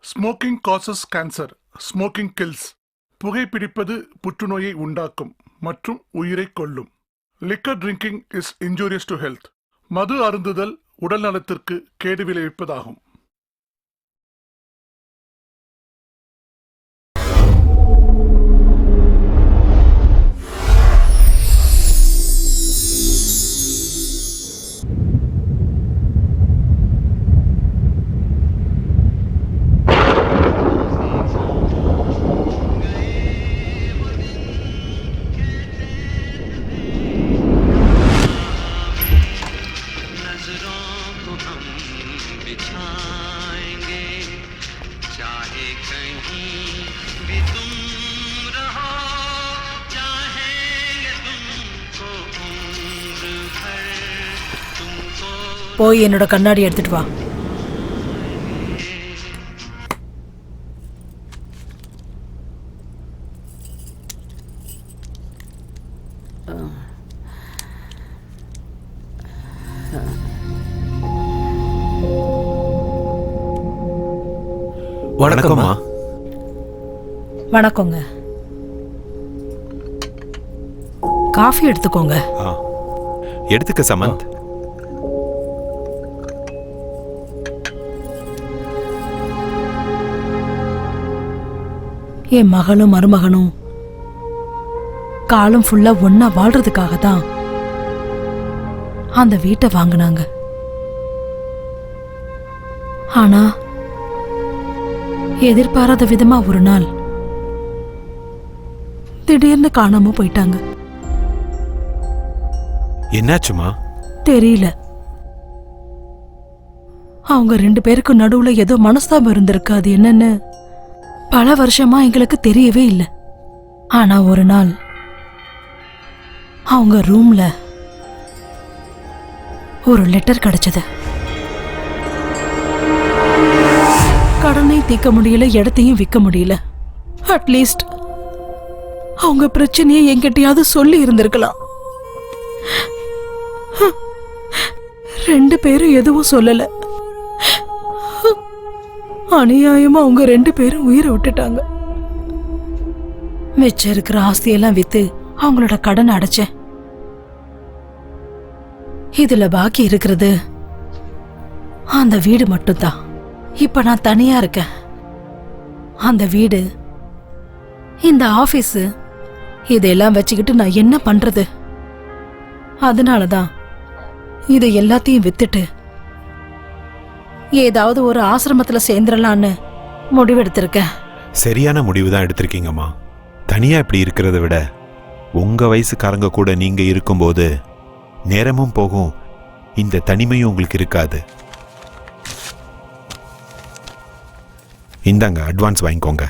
Smoking causes cancer, smoking kills. புகைப்பிடிப்பது புற்றுநோயை உண்டாக்கும் மற்றும் உயிரை கொல்லும். Liquor drinking is injurious to health. மது அருந்துதல் உடல் நலத்திற்கு கேடு விளைவிப்பதாகும். போய் என்னோட கண்ணாடி எடுத்துட்டு வா. வணக்கம்மா. வணக்கங்க. காஃபி எடுத்துக்கோங்க. எடுத்துக்க சமந்த். என் மகளும் மருமகனும் காலம் ஃபுல்லா ஒன்னா வாழ்றதுக்காக தான் அந்த வீட்டை வாங்கினாங்க. ஆனா எதிர்பாராத விதமா ஒரு நாள் திடீர்னு காணாம போயிட்டாங்க. என்னாச்சுமா? தெரியல. அவங்க 2 பேருக்கு நடுவுல ஏதோ மனஸ்தாபம் இருந்திருக்கு. அது என்னன்னு பல வருஷமா எங்களுக்கு தெரியவே இல்லை. ஆனா ஒரு நாள் அவங்க ரூம்ல ஒரு லெட்டர் கிடைச்சது. கடனை தீர்க்க முடியல, இடத்தையும் விற்க முடியல. அட்லீஸ்ட் அவங்க பிரச்சனையை என்கிட்டயாவது சொல்லி இருந்திருக்கலாம். 2 பேரும் எதுவும் சொல்லல. அநியாயமா அவங்க 2 பேரும் உயிரை விட்டுட்டாங்க. மிச்சம் இருக்கிற ஆஸ்தியெல்லாம் வித்து அவங்களோட கடன் அடைச்சேன். இதுல பாக்கி இருக்கிறது அந்த வீடு மட்டும்தான். இப்ப நான் தனியா இருக்கேன். அந்த வீடு, இந்த ஆபீஸ், இதெல்லாம் வச்சுக்கிட்டு நான் என்ன பண்றது? அதனாலதான் இதை எல்லாத்தையும் வித்துட்டு ஏதாவது ஒரு ஆசிரமத்துல சேர்ந்துடலான்னு முடிவெடுத்திருக்கேன். சரியான முடிவு தான் எடுத்திருக்கீங்கம்மா. தனியா இப்படி இருக்கிறத விட உங்க வயசுக்காரங்க கூட நீங்க இருக்கும்போது நேரமும் போகும், இந்த தனிமையும் உங்களுக்கு இருக்காது. இந்தாங்க, அட்வான்ஸ் வாங்கிக்கோங்க.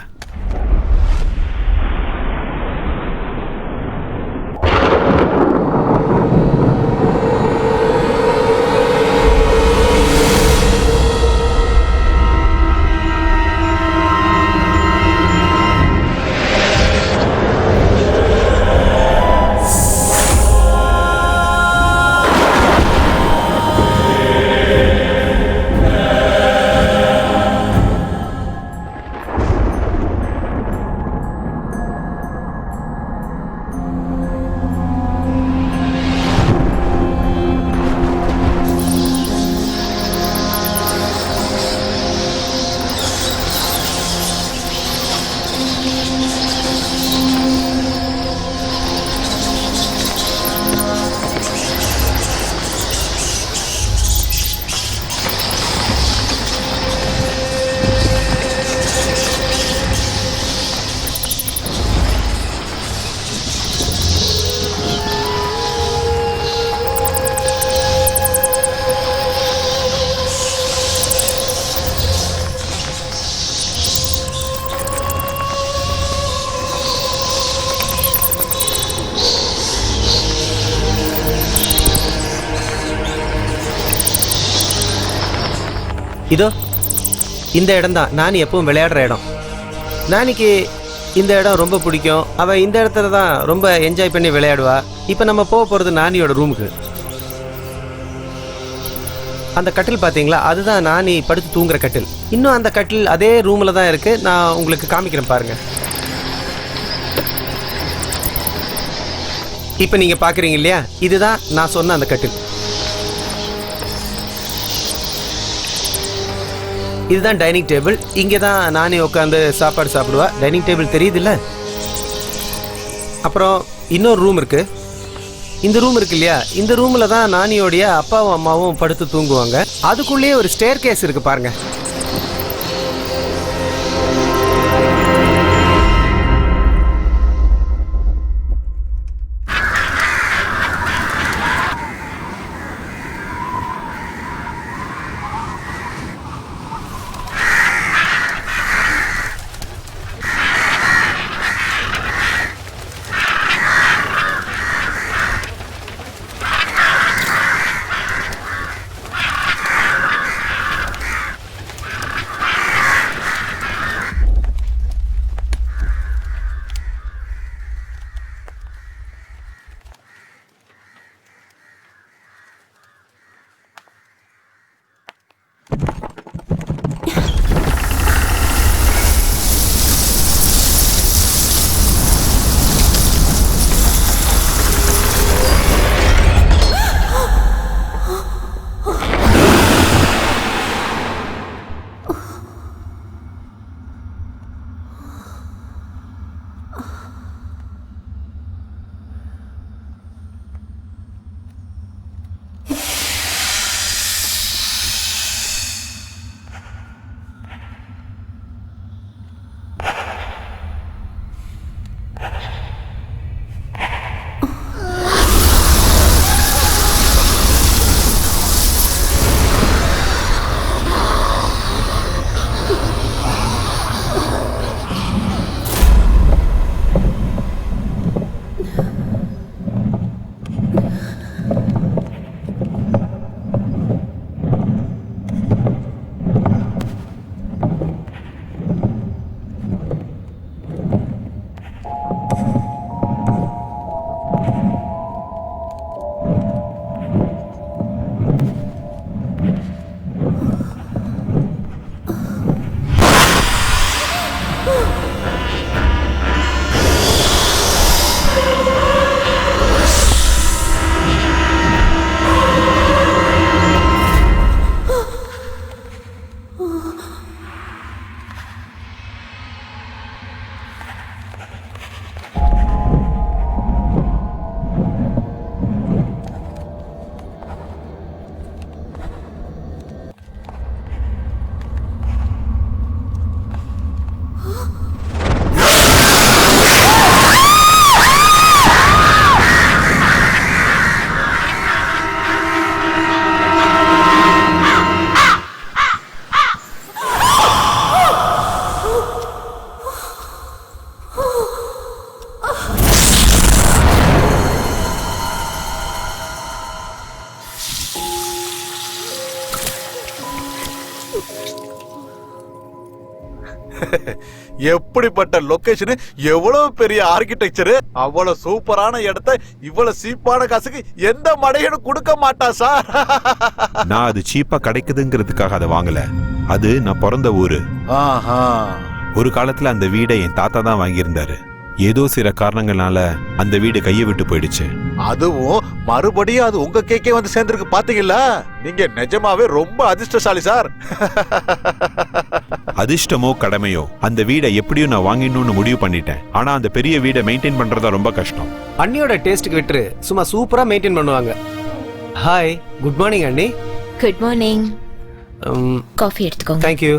இதோ இந்த இடம் தான் நான் எப்பவும் விளையாடுற இடம். நாளைக்கு இந்த இடம் ரொம்ப பிடிக்கும். அவள் இந்த இடத்துல தான் ரொம்ப என்ஜாய் பண்ணி விளையாடுவா. இப்போ நம்ம போக போகிறது நானியோட ரூமுக்கு. அந்த கட்டில் பார்த்தீங்களா, அதுதான் நானி படுத்து தூங்குற கட்டில். இன்னும் அந்த கட்டில் அதே ரூமில் தான் இருக்குது. நான் உங்களுக்கு காமிக்கிறேன் பாருங்கள். இப்போ நீங்கள் பார்க்குறீங்க இல்லையா, இதுதான் நான் சொன்ன அந்த கட்டில். இதுதான் டைனிங் டேபிள். இங்கே தான் நானே உட்காந்து சாப்பாடு சாப்பிடுவா. டைனிங் டேபிள் தெரியுதுல்ல. அப்புறம் இன்னொரு ரூம் இருக்குது. இந்த ரூம் இருக்கு இல்லையா, இந்த ரூமில் தான் நானியோடைய அப்பாவும் அம்மாவும் படுத்து தூங்குவாங்க. அதுக்குள்ளேயே ஒரு ஸ்டேர் கேஸ் இருக்குது பாருங்கள். எப்படிப்பட்ட லொகேஷன், எவ்வளவு பெரிய ஆர்கிடெக்சர், அவ்வளவு சூப்பரான இடத்தை இவ்வளவு சீப்பான காசுக்கு எந்த மடையனும் கொடுக்க மாட்டா சார். நான் அது சீப்பா கிடைக்குதுங்கிறதுக்காக அதை வாங்கல. அது நான் பிறந்த ஊரு. ஒரு காலத்துல அந்த வீடை என் தாத்தா தான் வாங்கியிருந்தாரு. ஏதோ சில காரணங்களால அந்த வீடு கையை விட்டு போயிடுச்சு. அதுவும் மறுபடியும் அது உங்க கேக்கே வந்து சேர்ந்திருக்கு பாத்தீங்களா? நீங்க நிஜமாவே ரொம்ப அதிர்ஷ்டசாலி சார். அதிர்ஷ்டமோ கடமையோ, அந்த வீடை எப்படியும் நான் வாங்கிடணும்னு முடிவு பண்ணிட்டேன். ஆனா அந்த பெரிய வீடை மெயின்டைன் பண்றதா ரொம்ப கஷ்டம். அண்ணியோட டேஸ்ட்டுக்கு விட்டு சும்மா சூப்பரா மெயின்டைன் பண்ணுவாங்க. ஹாய், குட் மார்னிங் அண்ணி. Good morning. காஃபி எடுத்துக்கோங்க. Thank you.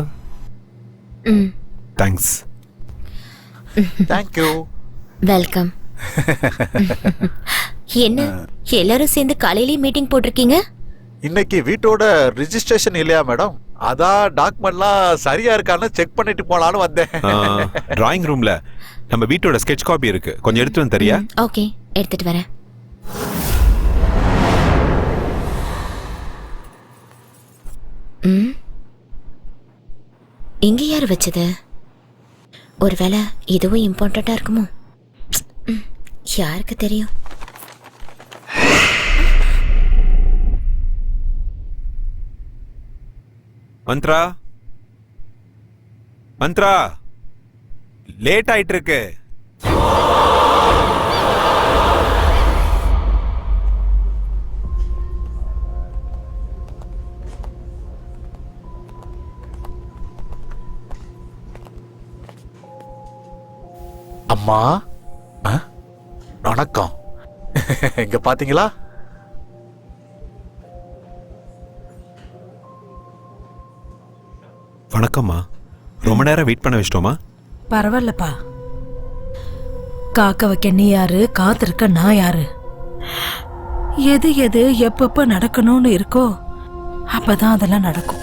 Thanks. Thank you. Welcome. என்ன எல்லாரும் சேர்ந்து காலையிலேயே மீட்டிங் போட்டிருக்கீங்க? இன்னைக்கு வீட்டோட ரெஜிஸ்ட்ரேஷன் இல்லையா மேடம்? அதான் டாக்குமெண்ட்லாம் சரியா இருக்கான்னு செக் பண்ணிட்டு போலான்னு வந்தேன். டிராயிங் ரூம்ல நம்ம வீட்டோட ஸ்கெட்ச் காப்பி இருக்கு, கொஞ்சம் எடுத்து வந்து தரியா? ஓகே, எடுத்துட்டு வரேன். இங்க யார் வச்சது? ஒருவேளை இதுவும் இம்பார்ட்டண்டா இருக்குமோ? யாருக்கு தெரியும்? மந்த்ரா மந்த்ரா, லேட் ஆயிட்டு இருக்கு. அம்மா, வணக்கம். இங்க பாத்தீங்களா? வணக்கம்மா. ரொம்ப நேரம் வெயிட் பண்ண வச்சிட்டோமா? பரவாயில்லப்பா. காக்க வைக்க நீ யாரு, காத்திருக்க நான் யாரு? எது எது எப்பப்ப நடக்கணும்னு இருக்கோ அப்பதான் அதெல்லாம் நடக்கும்.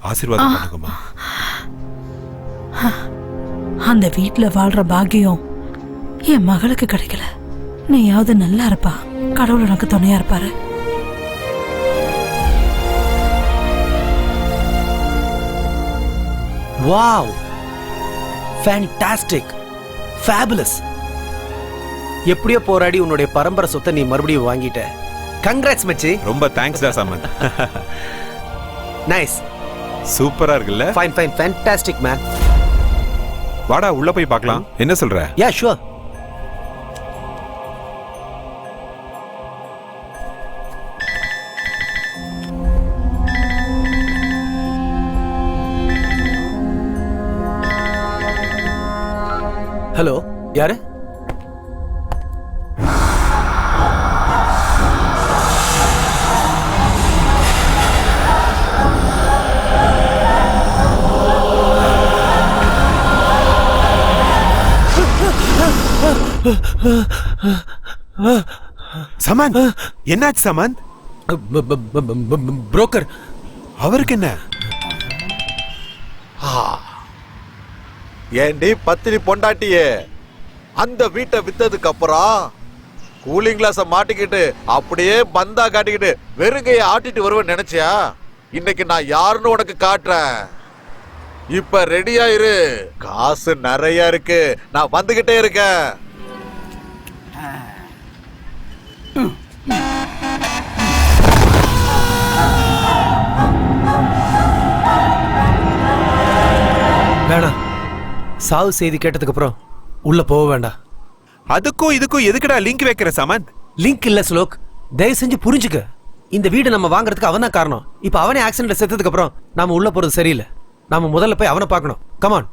ஆசீர்வாதம் பண்ணுங்கம்மா. அந்த வீட்டுல வாழ்ற பாக்கியம் என் மகளுக்கு கிடைக்கல. நீயாவது நல்லா இருப்பா. கடவுள் உனக்கு துணையா இருப்பாரு. Wow, fantastic, fabulous. எப்படியோ போராடி உன்னுடைய பரம்பரை சொத்தை நீ மறுபடியும் வாங்கிட்ட. கங்க்ராட்ஸ் மச்சி. ரொம்ப தேங்க்ஸ் டா சமந்த். நைஸ், சூப்பரா இருக்குல்ல? Fine fine, fantastic man. வாடா உள்ள போய் பார்க்கலாம். என்ன சொல்ற? Yeah sure. ஹலோ, யாரு? சமந்த், என்னாச்சு சமந்த்? புரோக்கர். அவருக்கு என்ன? ஏண்டி பத்தினி பொண்டாட்டியே, அந்த வீட்டை வித்ததுக்கு அப்புறம் கூலிங் கிளாஸ மாட்டிக்கிட்டு அப்படியே பந்தா காட்டிக்கிட்டு வெறுங்கைய ஆட்டிட்டு வருவேன் நினைச்சியா? இன்னைக்கு நான் யாருன்னு உனக்கு காட்டுறேன். இப்ப ரெடியா இரு. காசு நிறைய இருக்கு, நான் வந்துகிட்டே இருக்கேன். வேணாம், சாவு செய்தி கேட்டதுக்கு அப்புறம் உள்ள போக வேண்டாம். அதுக்கும் இதுக்கும் எதுக்குடா லிங்க் வைக்கிற சமந்த்? லிங்க் இல்ல ஸ்லோக், தயவு செஞ்சு புரிஞ்சுக்க. இந்த வீடு நம்ம வாங்குறதுக்கு அவன் தான் காரணம். இப்ப அவனே ஆக்சிடென்ட்ல செத்ததுக்கு அப்புறம் நாம உள்ள போறது சரியில்லை. நாம முதல்ல போய் அவனை பார்க்கணும். கமான்.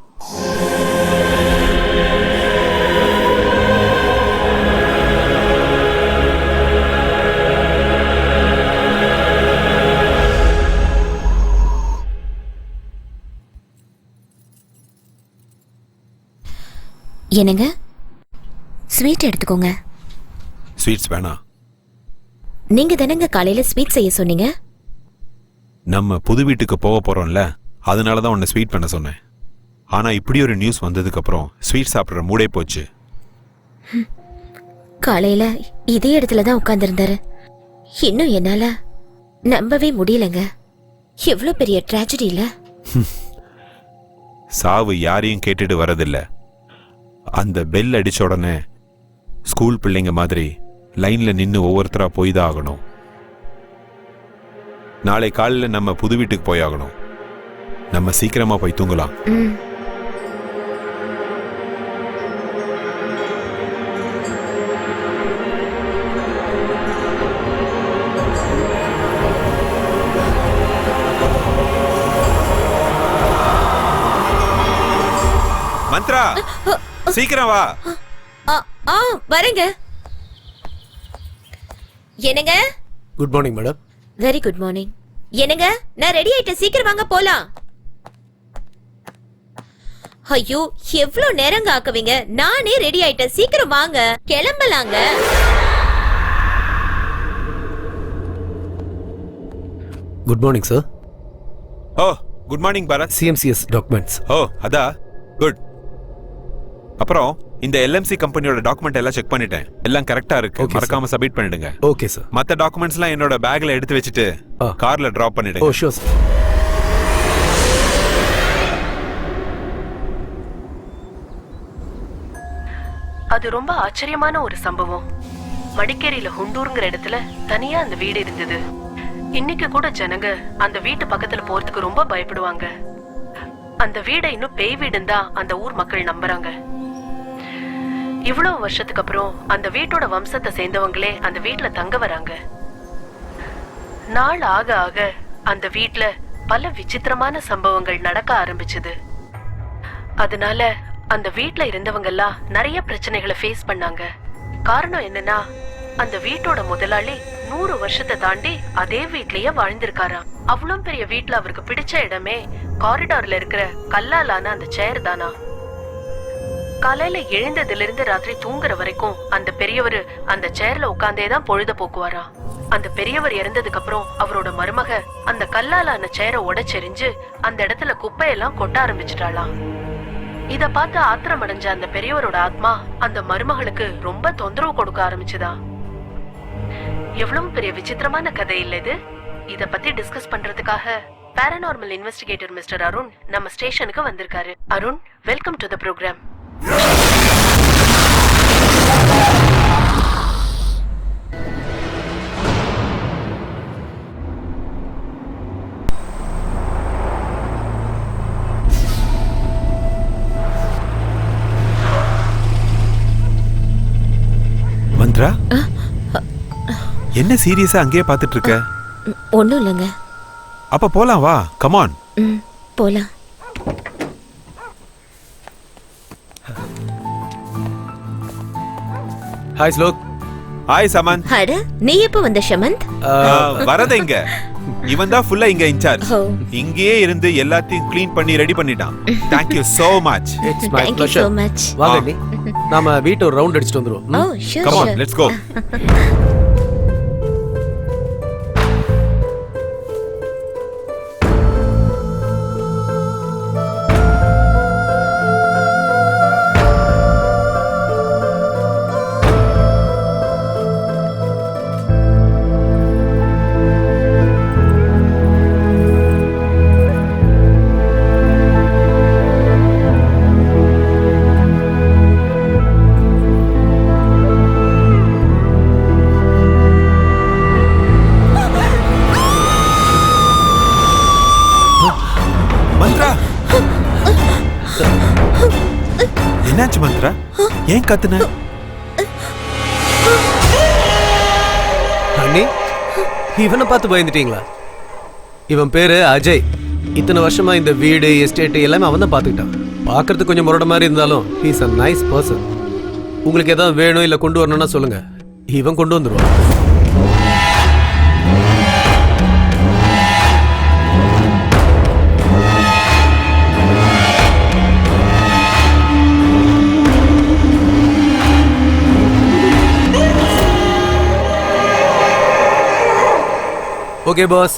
என்னங்க, ஸ்வீட் எடுத்துக்கோங்க. ஸ்வீட்ஸ் வேணாம். நீங்க தானங்க காலையில ஸ்வீட் செய்ய சொன்னீங்க. நம்ம புது வீட்டுக்கு போக போறோம்ல, அதனாலதான் உன்னை ஸ்வீட் பண்ண சொன்னேன். ஆனா இப்படி ஒரு நியூஸ் வந்ததுக்கு அப்புறம் ஸ்வீட் சாப்பிடுற மூடே போச்சு. காலையில இதே இடத்துல தான் உட்கார்ந்திருந்தாரு. இன்னும் என்னால நம்பவே முடியலங்க. எவ்வளவு பெரிய ட்ராஜடி இல்ல? சாவு யாரையும் கேட்டுட்டு வரதில்ல. அந்த பெல் அடிச்ச உடனே ஸ்கூல் பிள்ளைங்க மாதிரி லைன்ல நின்று ஒவ்வொருத்தரா போய் தான் ஆகணும். நாளை காலையில் நம்ம புது வீட்டுக்கு போய் ஆகணும். நம்ம சீக்கிரமா போய் தூங்கலாம். மந்த்ரா, சீக்கிரம் வா. வரேங்க. என்னங்க? Good morning madam. Very good morning. என்னங்க, நான் ரெடி ஆயிட்டேன், சீக்கிரம் வாங்க போலாம். ஐயோ, எவ்வளவு நேரங்க ஆக்குவீங்க? நானே ரெடி ஆயிட்டேன், சீக்கிரம் வாங்க, கிளம்பலாங்க. Good morning sir. Oh, good morning Bharat. CMCS documents. Oh, அதா குட். அப்புறம் இந்த LMC கம்பெனியோட டாக்குமெண்ட் எல்லாம் செக் பண்ணிட்டேன். எல்லாம் கரெக்டா இருக்கு. Okay, sir. மறக்காம சப்மிட் பண்ணிடுங்க. Okay sir. மத்த டாக்குமெண்ட்ஸ்லாம் என்னோட பேக்ல எடுத்து வச்சுட்டு கார்ல டிராப் ஓ பண்ணிடுங்க. Sure sir. அது ரொம்ப ஆச்சரியமான ஒரு சம்பவம். மடிக்கேரியில ஹுண்டூருங்கிற இடத்துல தனியா அந்த வீடு இருந்தது. இன்னைக்கு கூட ஜனங்க அந்த வீட்டு பக்கத்துல போறதுக்கு ரொம்ப பயப்படுவாங்க. அந்த வீடை இன்னும் பேய் வீடுன்னு தான் அந்த ஊர் மக்கள் நம்புறாங்க. இவ்வளவு வருஷத்துக்கு அப்புறம் அந்த வீட்டோட வம்சத்தை சேர்ந்தவங்களே அந்த வீட்டுல தங்க வராங்க. நாள் ஆக ஆக அந்த வீட்டுல பல விசித்திரமான சம்பவங்கள் நடக்க ஆரம்பிச்சது. அதனால அந்த வீட்டுல இருந்தவங்க எல்லாம் நிறைய பிரச்சனைகளை ஃபேஸ் பண்ணாங்க. காரணம் என்னன்னா, அந்த வீட்டோட முதலாளி 100 வருஷத்தை தாண்டி அதே வீட்லயே வாழ்ந்திருக்காராம். அவ்வளவு பெரிய வீட்டுல அவருக்கு பிடிச்ச இடமே காரிடார்ல இருக்கிற கல்லாலான அந்த சேர் தானா. காலையில எழுந்ததுல இருந்து ராத்திரி தூங்குற வரைக்கும் அந்த பெரியவர் அந்த சேர்ல உட்கார்ந்தேதான் பொழுத போக்குவாராம். அந்த பெரியவர் இறந்ததுக்கு அப்புறம் அவரோட மருமக அந்த கல்லாலான சேரை உடைச்செறிஞ்சு அந்த இடத்துல குப்பையெல்லாம் கொட்ட ஆரம்பிச்சிட்டாளாம். இத பார்த்து ஆத்திரம் அடைஞ்ச அந்த பெரியவரோட ஆத்மா அந்த மருமகளுக்கு ரொம்ப தொந்தரவு கொடுக்க ஆரம்பிச்சுதான். எவ்வளவு பெரிய விசித்திரமான கதை இல்ல இது. இத பத்தி டிஸ்கஸ் பண்றதுக்காக பாராநார்மல் இன்வெஸ்டிகேட்டர் மிஸ்டர் அருண் நம்ம ஸ்டேஷனுக்கு வந்திருக்காரு. Arun, welcome to the programme. Mantra, என்ன சீரியஸா அங்கேயே பார்த்துட்டு இருக்க? ஒன்றும் இல்லைங்க. அப்ப போலாம் வா. கமான். போலாம். ஹாய் ஸ்லோக். ஹாய் சமந்த். அட, நீ எப்போ வந்த ஷமந்த்? வரத இங்க இவன் தான் ஃபுல்லா இங்க இன்சார்ஜ். ஓ. இங்கேயே இருந்து எல்லாத்தையும் க்ளீன் பண்ணி ரெடி பண்ணிட்டான். Thank you so much. It's my Thank you so pleasure. much. வாங்க நீ. நாம வீட்டை ஒரு ரவுண்ட் அடிச்சிட்டு வந்துருவோம். Oh, sure, Come on, sure. let's go. Mantra, என்னாச்சு மந்த்ரா? ஏன் கத்துன? அண்ணி, இவனை பார்த்து பயந்துட்டீங்களா? இவன் பேரு அஜய். இத்தனை வருஷமா இந்த வீடு எஸ்டேட் எல்லாமே அவன் தான் பார்த்துக்கிட்டான். பார்க்கறதுக்கு கொஞ்சம் முரட மாதிரி இருந்தாலும் ஹீஸ் அ நைஸ் பர்சன். உங்களுக்கு ஏதாவது வேணும் இல்லை கொண்டு வரணும்னா சொல்லுங்க, இவன் கொண்டு வந்துருவான். ஓகே பாஸ்,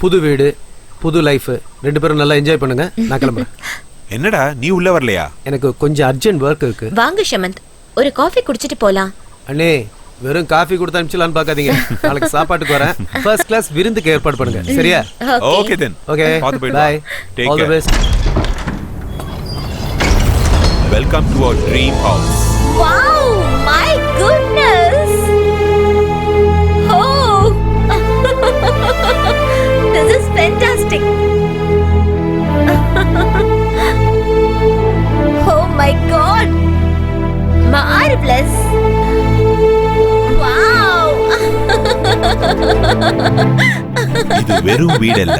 புது வீடு புது லைஃப், 2 பேரும் நல்லா என்ஜாய் பண்ணுங்க. நான் கிளம்புறேன். என்னடா நீ உள்ள வரலையா? எனக்கு கொஞ்சம் அர்ஜென்ட் ஒர்க் இருக்கு. வாங்க ஷமந்த், ஒரு காஃபி குடிச்சிட்டு போலாம். அண்ணே, வெறும் காஃபி கொடுத்து அனுப்பிச்சலான்னு பார்க்காதீங்க. நாளைக்கு சாப்பாட்டுக்கு வரேன். ஃபர்ஸ்ட் கிளாஸ் விருந்துக்கு ஏற்பாடு பண்ணுங்க. சரியா? Okay then. ஓகே, பாத்து போயிடு. Bye. Take all the care. Best. Welcome to our dream house. Wow, my goodness. Oh. This is fantastic. Oh my god. Marvelous. Wow. இது வெறும் வீடு இல்ல,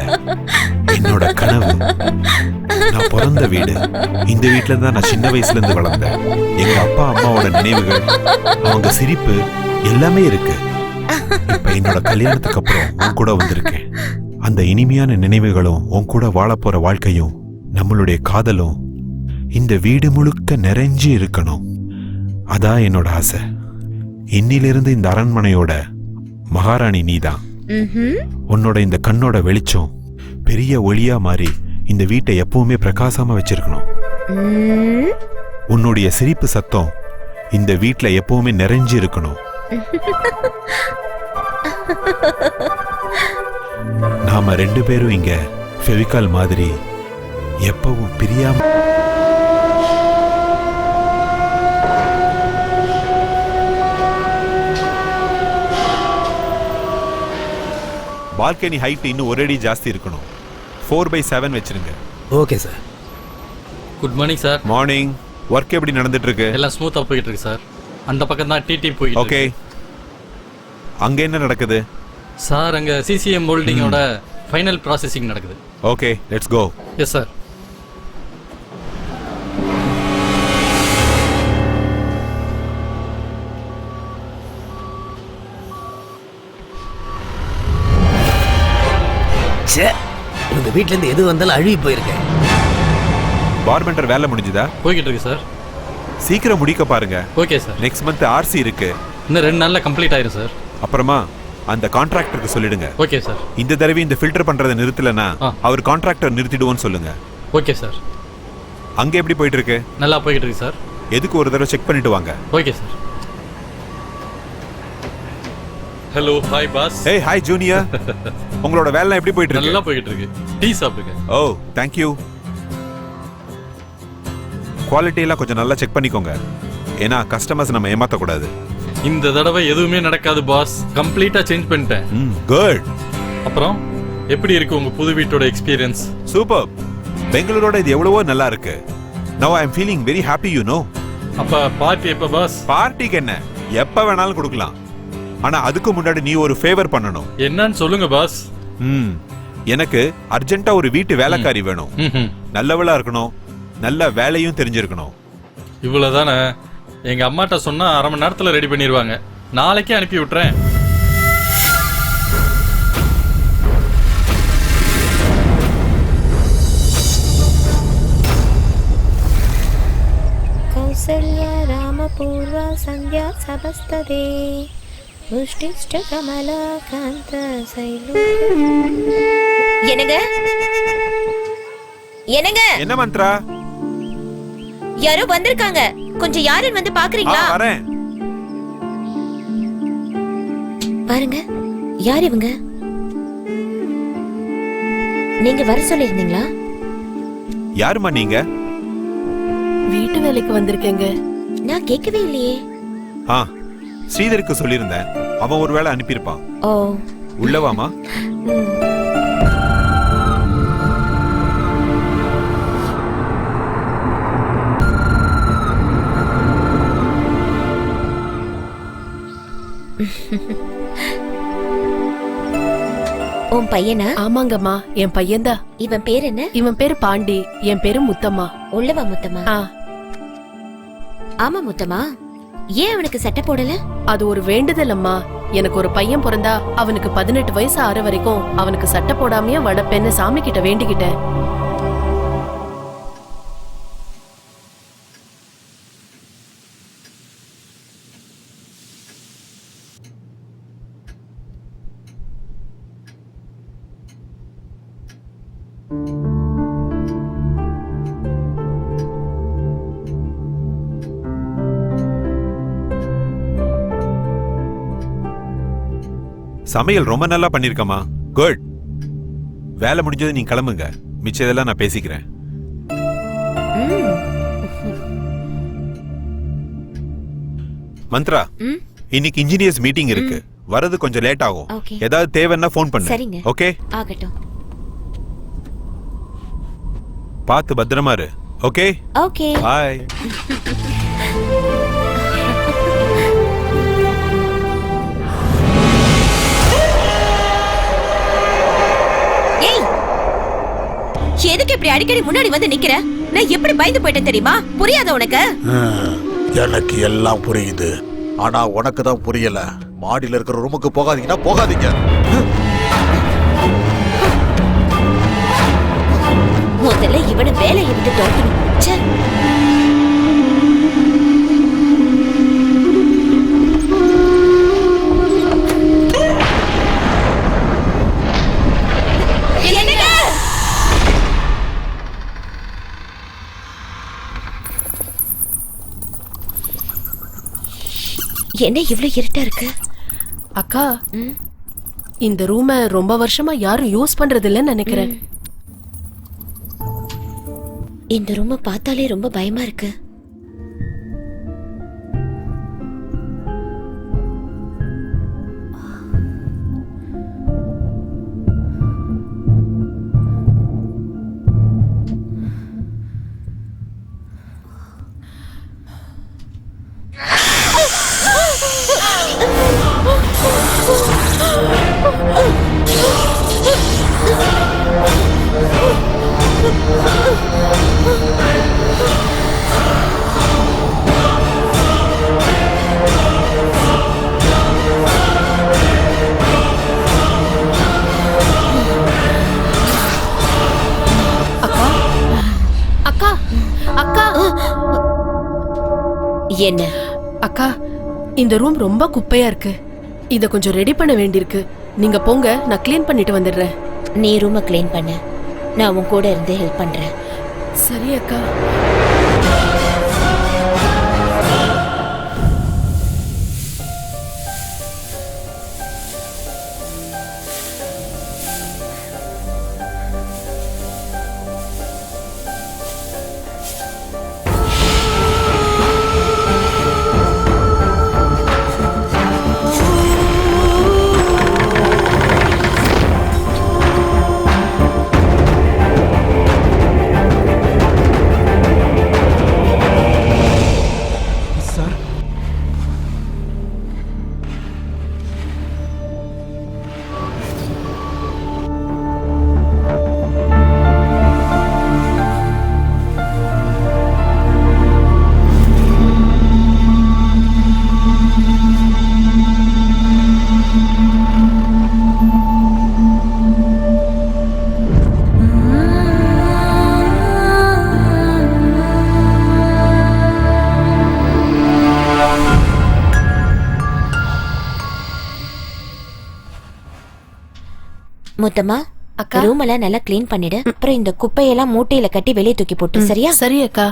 என்னோட கனவு. நான் பிறந்த வீடு. இந்த வீட்டுல தான் நான் சின்ன வயசுல இருந்து வளர்ந்தேன். எங்க அப்பா அம்மாவோட நினைவுகள், அவங்க சிரிப்பு எல்லாமே இருக்கு. இப்ப என்னோட கல்யாணத்துக்கு அப்புறம் உன் கூட வந்திருக்கேன். அந்த இனிமையான நினைவுகளும் உன் கூட வாழ போற வாழ்க்கையும் நம்மளுடைய காதலும் இந்த வீடு முழுக்க நிறைஞ்சு இருக்கணும். அதான் என்னோட ஆசை. இன்னிலிருந்து இந்த அரண்மனையோட மகாராணி நீதான். உன்னோட இந்த கண்ணோட வெளிச்சம் பெரிய ஒளியா மாறி இந்த வீட்டை எப்பவுமே பிரகாசமா வச்சிருக்கணும். உன்னுடைய சிரிப்பு சத்தம் இந்த வீட்ல எப்பவுமே நிறைஞ்சு இருக்கணும். நாம 2 பேரும் இங்க ஃபெவிகால் மாதிரி எப்பவும் பிரியாம. பால்கனி ஹைட் இன்னும் ஒரு அடி ஜாஸ்தி இருக்கணும். 4/7 வச்சிருங்க. Okay sir. Good morning sir. Morning. Work எப்படி நடந்துட்டு இருக்கு? எல்லாம் ஸ்மூத்தா போயிட்டு இருக்கு சார். அந்த பக்கம் தான் டிடி போயிட்டு ஓகே. அங்க என்ன நடக்குது? சார் அங்க சிசிஎம் மோல்டிங்கோட ஃபைனல் ப்ராசஸிங் நடக்குது. Okay, let's go. Yes sir. உங்க வீட்ல இருந்து எது வந்தாலும் அழுகி போயிருக்கேன். பார்பெண்டர் வேலை முடிஞ்சுதா? போய்கிட்டு இருக்கு சார். சீக்கிரம் முடிக்க பாருங்க. Okay sir. Next month RC இருக்கு. இன்னும் 2 நாள்ல கம்ப்ளீட் ஆயிரும் சார். அப்புறமா அந்த கான்ட்ராக்டருக்கு சொல்லிடுங்க. Okay sir. இந்த தடவை இந்த ஃபில்டர் பண்றதை நிறுத்தலனா அவர் கான்ட்ராக்டர் நிறுத்திடுவோன்னு சொல்லுங்க. Okay sir. அங்க எப்படி போயிட்டு இருக்கு? நல்லா போய்கிட்டு இருக்கு சார். எதுக்கு ஒரு தடவை செக் பண்ணிட்டு வாங்க. Okay sir. Hello, hi boss. ஏய், ஹாய் ஜூனியர். உங்களோட வேலை எப்படி போயிட்டு இருக்கு? நல்லா போய்கிட்டு இருக்கு. டீ சாப்பிடுங்க. ஓ, தேங்க் யூ. குவாலிட்டி எல்லாம் கொஞ்சம் நல்லா செக் பண்ணிக்கோங்க. ஏன்னா கஸ்டமர்ஸ் நம்ம ஏமாத்த கூடாது. இந்த தடவை எதுவுமே நடக்காது பாஸ். கம்ப்ளீட்டா சேஞ்ச் பண்ணிட்டேன். குட். அப்புறம் எப்படி இருக்கு உங்க புது வீட்டோட எக்ஸ்பீரியன்ஸ்? சூப்பர். பெங்களூரோட இது எவ்வளவோ நல்லா இருக்கு. Now I am feeling very happy you know. அப்ப பார்ட்டி எப்ப பாஸ்? பார்ட்டிக்கு என்ன, எப்ப வேணாலும் கொடுக்கலாம். ஆனா அதுக்கு முன்னாடி நீ ஒரு ஃபேவர் பண்ணணும். என்னன்னு சொல்லுங்க பாஸ். எனக்கு அர்ஜென்ட்டா ஒரு வீட்டு வேலைக்காரி வேணும். நல்லவளா இருக்கணும், நல்ல வேலையும் தெரிஞ்சிருக்கணும். இவ்வளவுதானே? எங்க அம்மாட்ட சொன்னா 1/2 மணி நேரத்துல ரெடி பண்ணிடுவாங்க. நாளைக்கே அனுப்பி விட்டுறேன். கௌசல்யா ராமபூர்வா சந்தியா சபஸ்ததே புஷ்டிஷ்ட கமலா காந்த சைலு. என்னங்க என்னங்க? என்ன மந்த்ரா? யாரோ வந்திருக்காங்க. கொஞ்சம் யாருன்னு வந்து பாக்குறீங்களா? வரேன். பாருங்க, யார் இவங்க? நீங்க வர சொல்லிருந்தீங்களா? யாருமா நீங்க? வீட்டு வேலைக்கு வந்திருக்கேங்க. நான் கேட்கவே இல்லையே. ஸ்ரீதருக்கு சொல்லியிருந்தேன். அவன் ஒரு வேளை அனுப்பியிருப்பான். ஓ, உள்ளவாமா. உன் பையனா? ஆமாங்கம்மா, என் பையன்தான். இவன் பேர் என்ன? இவன் பேரு பாண்டி, என் பேரு முத்தம்மா. உள்ளவா முத்தம்மா? ஆமா முத்தம்மா. ஏன் அவனுக்கு சட்டை போடல? அது ஒரு வேண்டுதல் அம்மா. எனக்கு ஒரு பையன் பிறந்தா அவனுக்கு 18 வயசு ஆற வரைக்கும் அவனுக்கு சட்டை போடாமையே வளர்ப்பேன்னு சாமி கிட்ட வேண்டிக்கிட்டேன். சமையல் ரொம்ப நல்லா பண்ணிருக்கமா. குட். வேலை முடிஞ்சது நீங்க கிளம்புங்க. மிச்சதெல்லாம் நான் பேசிக்கிறேன். மந்த்ரா, இன்னைக்கு இன்ஜினியர்ஸ் மீட்டிங் இருக்கு. வரது கொஞ்சம் லேட் ஆகும். ஏதாவது தேவைன்னா ஃபோன் பண்ணு. சரிங்க. ஓகே? ஆகட்டும். பார்த்து பத்திரமா இரு. ஓகே? ஓகே. பாய். எதுக்கு இப்படி அடிக்கடி முன்னாடி வந்து நிக்கிற? நான் எப்படி பயந்து போயிட்டேன் தெரியுமா? புரியாத உனக்கு? எனக்கு எல்லாம் புரியுது. ஆனா உனக்கு தான் புரியல. மாடியில இருக்கிற ரூமுக்கு போகாதீங்கன்னா போகாதீங்க. முதல்ல இவனை வேலையை விட்டு துரத்தணும். என்ன இவ்ளோ இருட்டா இருக்கு? அக்கா, ம்? இந்த ரூமை ரொம்ப வருஷமா யாரும் யூஸ் பண்றது இல்லைன்னு நினைக்கிறேன். இந்த ரூமை பார்த்தாலே ரொம்ப பயமா இருக்கு. அக்கா, அக்கா, என்ன? அக்கா, இந்த ரூம் ரொம்ப குப்பையா இருக்கு. இத கொஞ்சம் ரெடி பண்ண வேண்டியிருக்கு. நீங்க போங்க, நான் க்ளீன் பண்ணிட்டு வந்துடுறேன். நீ ரூமை க்ளீன் பண்ணு, நான் உன் கூட இருந்து ஹெல்ப் பண்றேன். சரி அக்கா. முத்தம்மா, அக்கா. ரூம் எல்லாம் நல்லா க்ளீன் பண்ணிடு. அப்புறம் இந்த குப்பையெல்லாம் மூட்டையில கட்டி வெளியே தூக்கி போட்டு, சரியா? சரி அக்கா.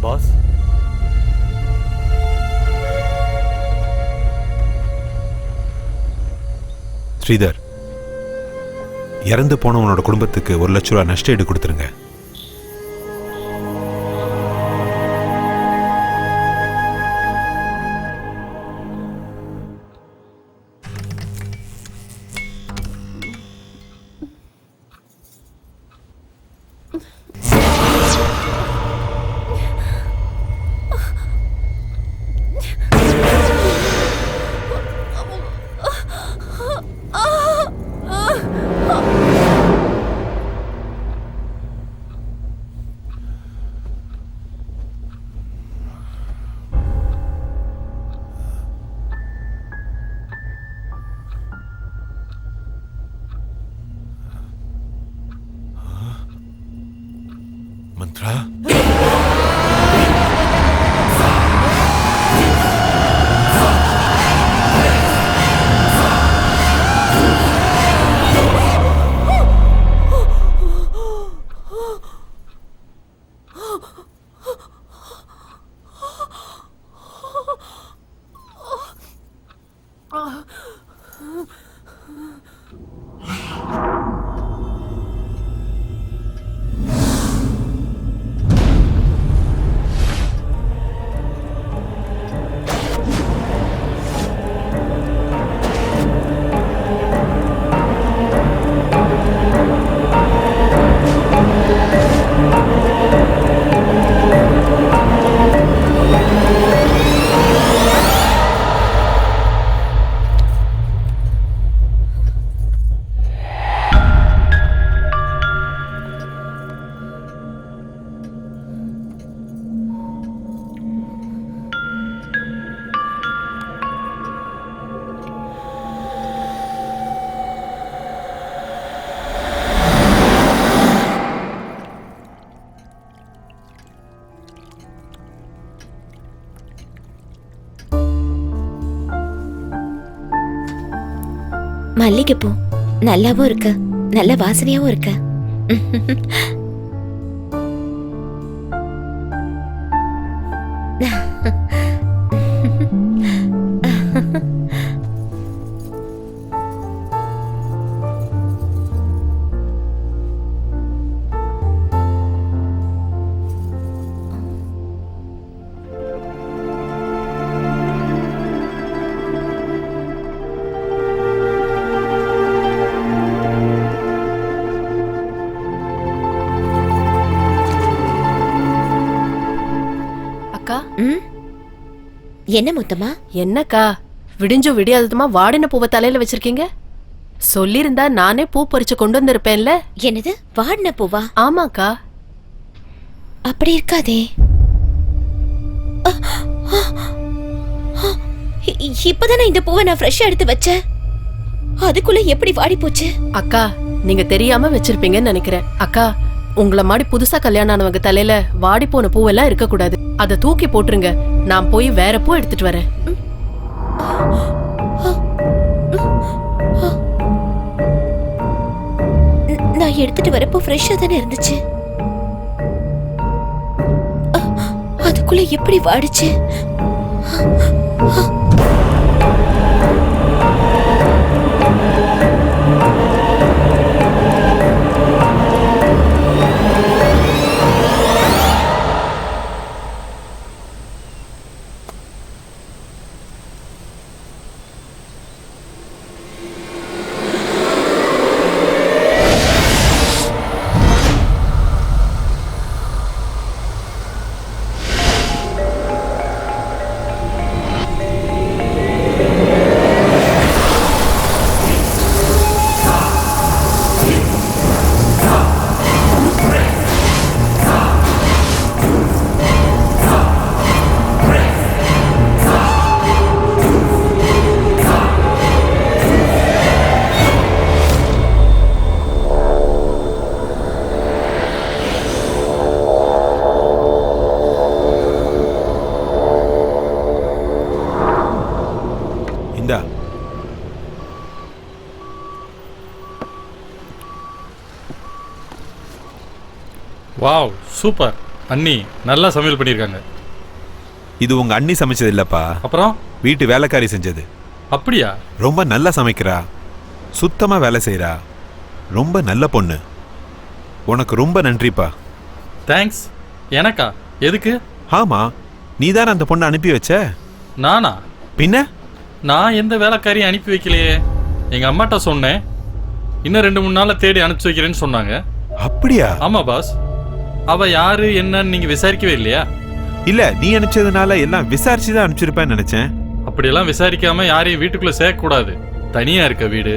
பாஸ், ஸ்ரீதர், இறந்து போனவனோட குடும்பத்துக்கு 1 லட்ச ரூபா நஷ்ட ஈடு கொடுத்துருங்க. மந்த்ரா, மல்லிகைப்பூ நல்லாவும் இருக்கு, நல்ல வாசனையாவும் இருக்கு. அக்கா, என்ன முத்தமா? என்னக்கா விடிஞ்சும் விடியாததுமா வாடின பூவை தலையில வச்சிருக்கீங்க? சொல்லிருந்தா நானே பூ பறிச்சு கொண்டு வந்திருப்பேன்ல. என்னது வாடின பூவா? ஆமாக்கா. அப்படி இருக்காதே. இப்பதானே இந்த பூவை நான் ஃப்ரெஷ்ஷா எடுத்து வச்சேன். அதுக்குள்ள எப்படி வாடி போச்சு? அக்கா, நீங்க தெரியாம வச்சிருப்பீங்கன்னு நினைக்கிறேன். அக்கா, உங்களை மாதிரி புதுசா கல்யாணம் ஆனவங்க தலையில வாடி போன பூவெல்லாம் இருக்க கூடாது. அதை தூக்கி போட்டுருங்க. நான் போய் வேற பூ எடுத்துட்டு வரேன். நான் எடுத்துட்டு வரப்போ ஃப்ரெஷ்ஷா தானே இருந்துச்சு. அதுக்குள்ள எப்படி வாடிச்சு? இந்தா. Wow, super. அண்ணி நல்லா சமையல் பண்ணியிருக்காங்க. இது உங்க அண்ணி சமைச்சது இல்லப்பா, அப்புறம் வீட்டு வேலைக்காரி செஞ்சது. அப்படியா? ரொம்ப நல்லா சமைக்கிறா, சுத்தமா வேலை செய்றா, ரொம்ப நல்ல பொண்ணு. உனக்கு ரொம்ப நன்றிப்பா. தேங்க்ஸ். எனக்கா? எதுக்கு? ஆமா, நீதானே அந்த பொண்ணை அனுப்பி வச்ச? நானா? பின்ன நான் எந்த வேலைக்காரியும் அனுப்பி வைக்கலையே. எங்க அம்மாட்ட சொன்னேன், இன்னும் 2-3 நாள்ல தேடி அனுப்பிச்சு வைக்கிறேன்னு சொன்னாங்க. அப்படியா? ஆமா பாஸ். அவ யாரு என்னன்னு நீங்க விசாரிக்கவே இல்லையா? இல்ல, நீ அனுப்பிச்சதுனால எல்லாம் விசாரிச்சுதான் அனுப்பிச்சிருப்பேன்னு நினைச்சேன். அப்படியெல்லாம் விசாரிக்காம யாரையும் வீட்டுக்குள்ள சேர்க்க கூடாது. தனியா இருக்க வீடு,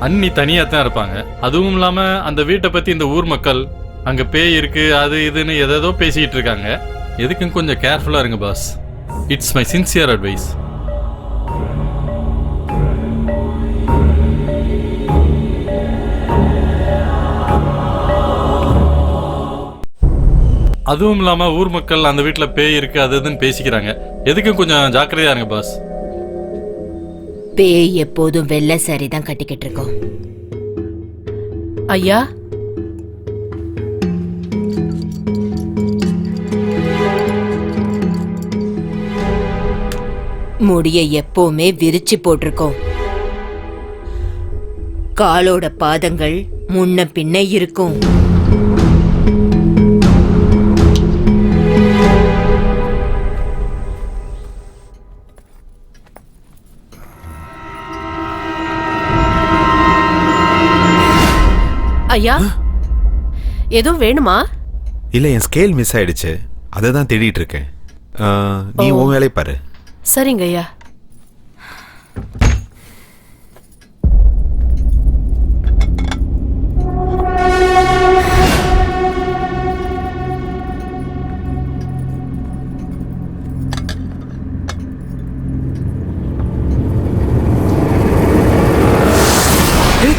அண்ணி தனியா தான் இருப்பாங்க. அதுவும் இல்லாம அந்த வீட்டை பத்தி இந்த ஊர் மக்கள் அங்க பேய் இருக்கு அது இதுன்னு எதோ பேசிட்டு இருக்காங்க. எதுக்கும் கொஞ்சம் கேர்ஃபுல்லா இருங்க boss. It's my sincere advice. அதுவும் இல்லாம ஊர் மக்கள் அந்த வீட்டுல பேய் இருக்கு அது இதுன்னு பேசிக்கிறாங்க. எதுக்கும் கொஞ்சம் ஜாக்கிரதையா இருங்க பாஸ். பேய் எப்போதும் வெள்ளை சாரி தான் கட்டிக்கிட்டு இருக்கோம். ஐயா, முடிய எப்பவுமே விரிச்சு போட்டிருக்கோம். காலோட பாதங்கள் முன்ன பின்ன இருக்கும். ஐயா, எதுவும் வேணுமா? இல்ல, என் ஸ்கேல் மிஸ் ஆயிடுச்சு, அதை தான் தேடிட்டு இருக்கேன். நீ உன் வேலையை பாரு. சரிங்க ஐயா.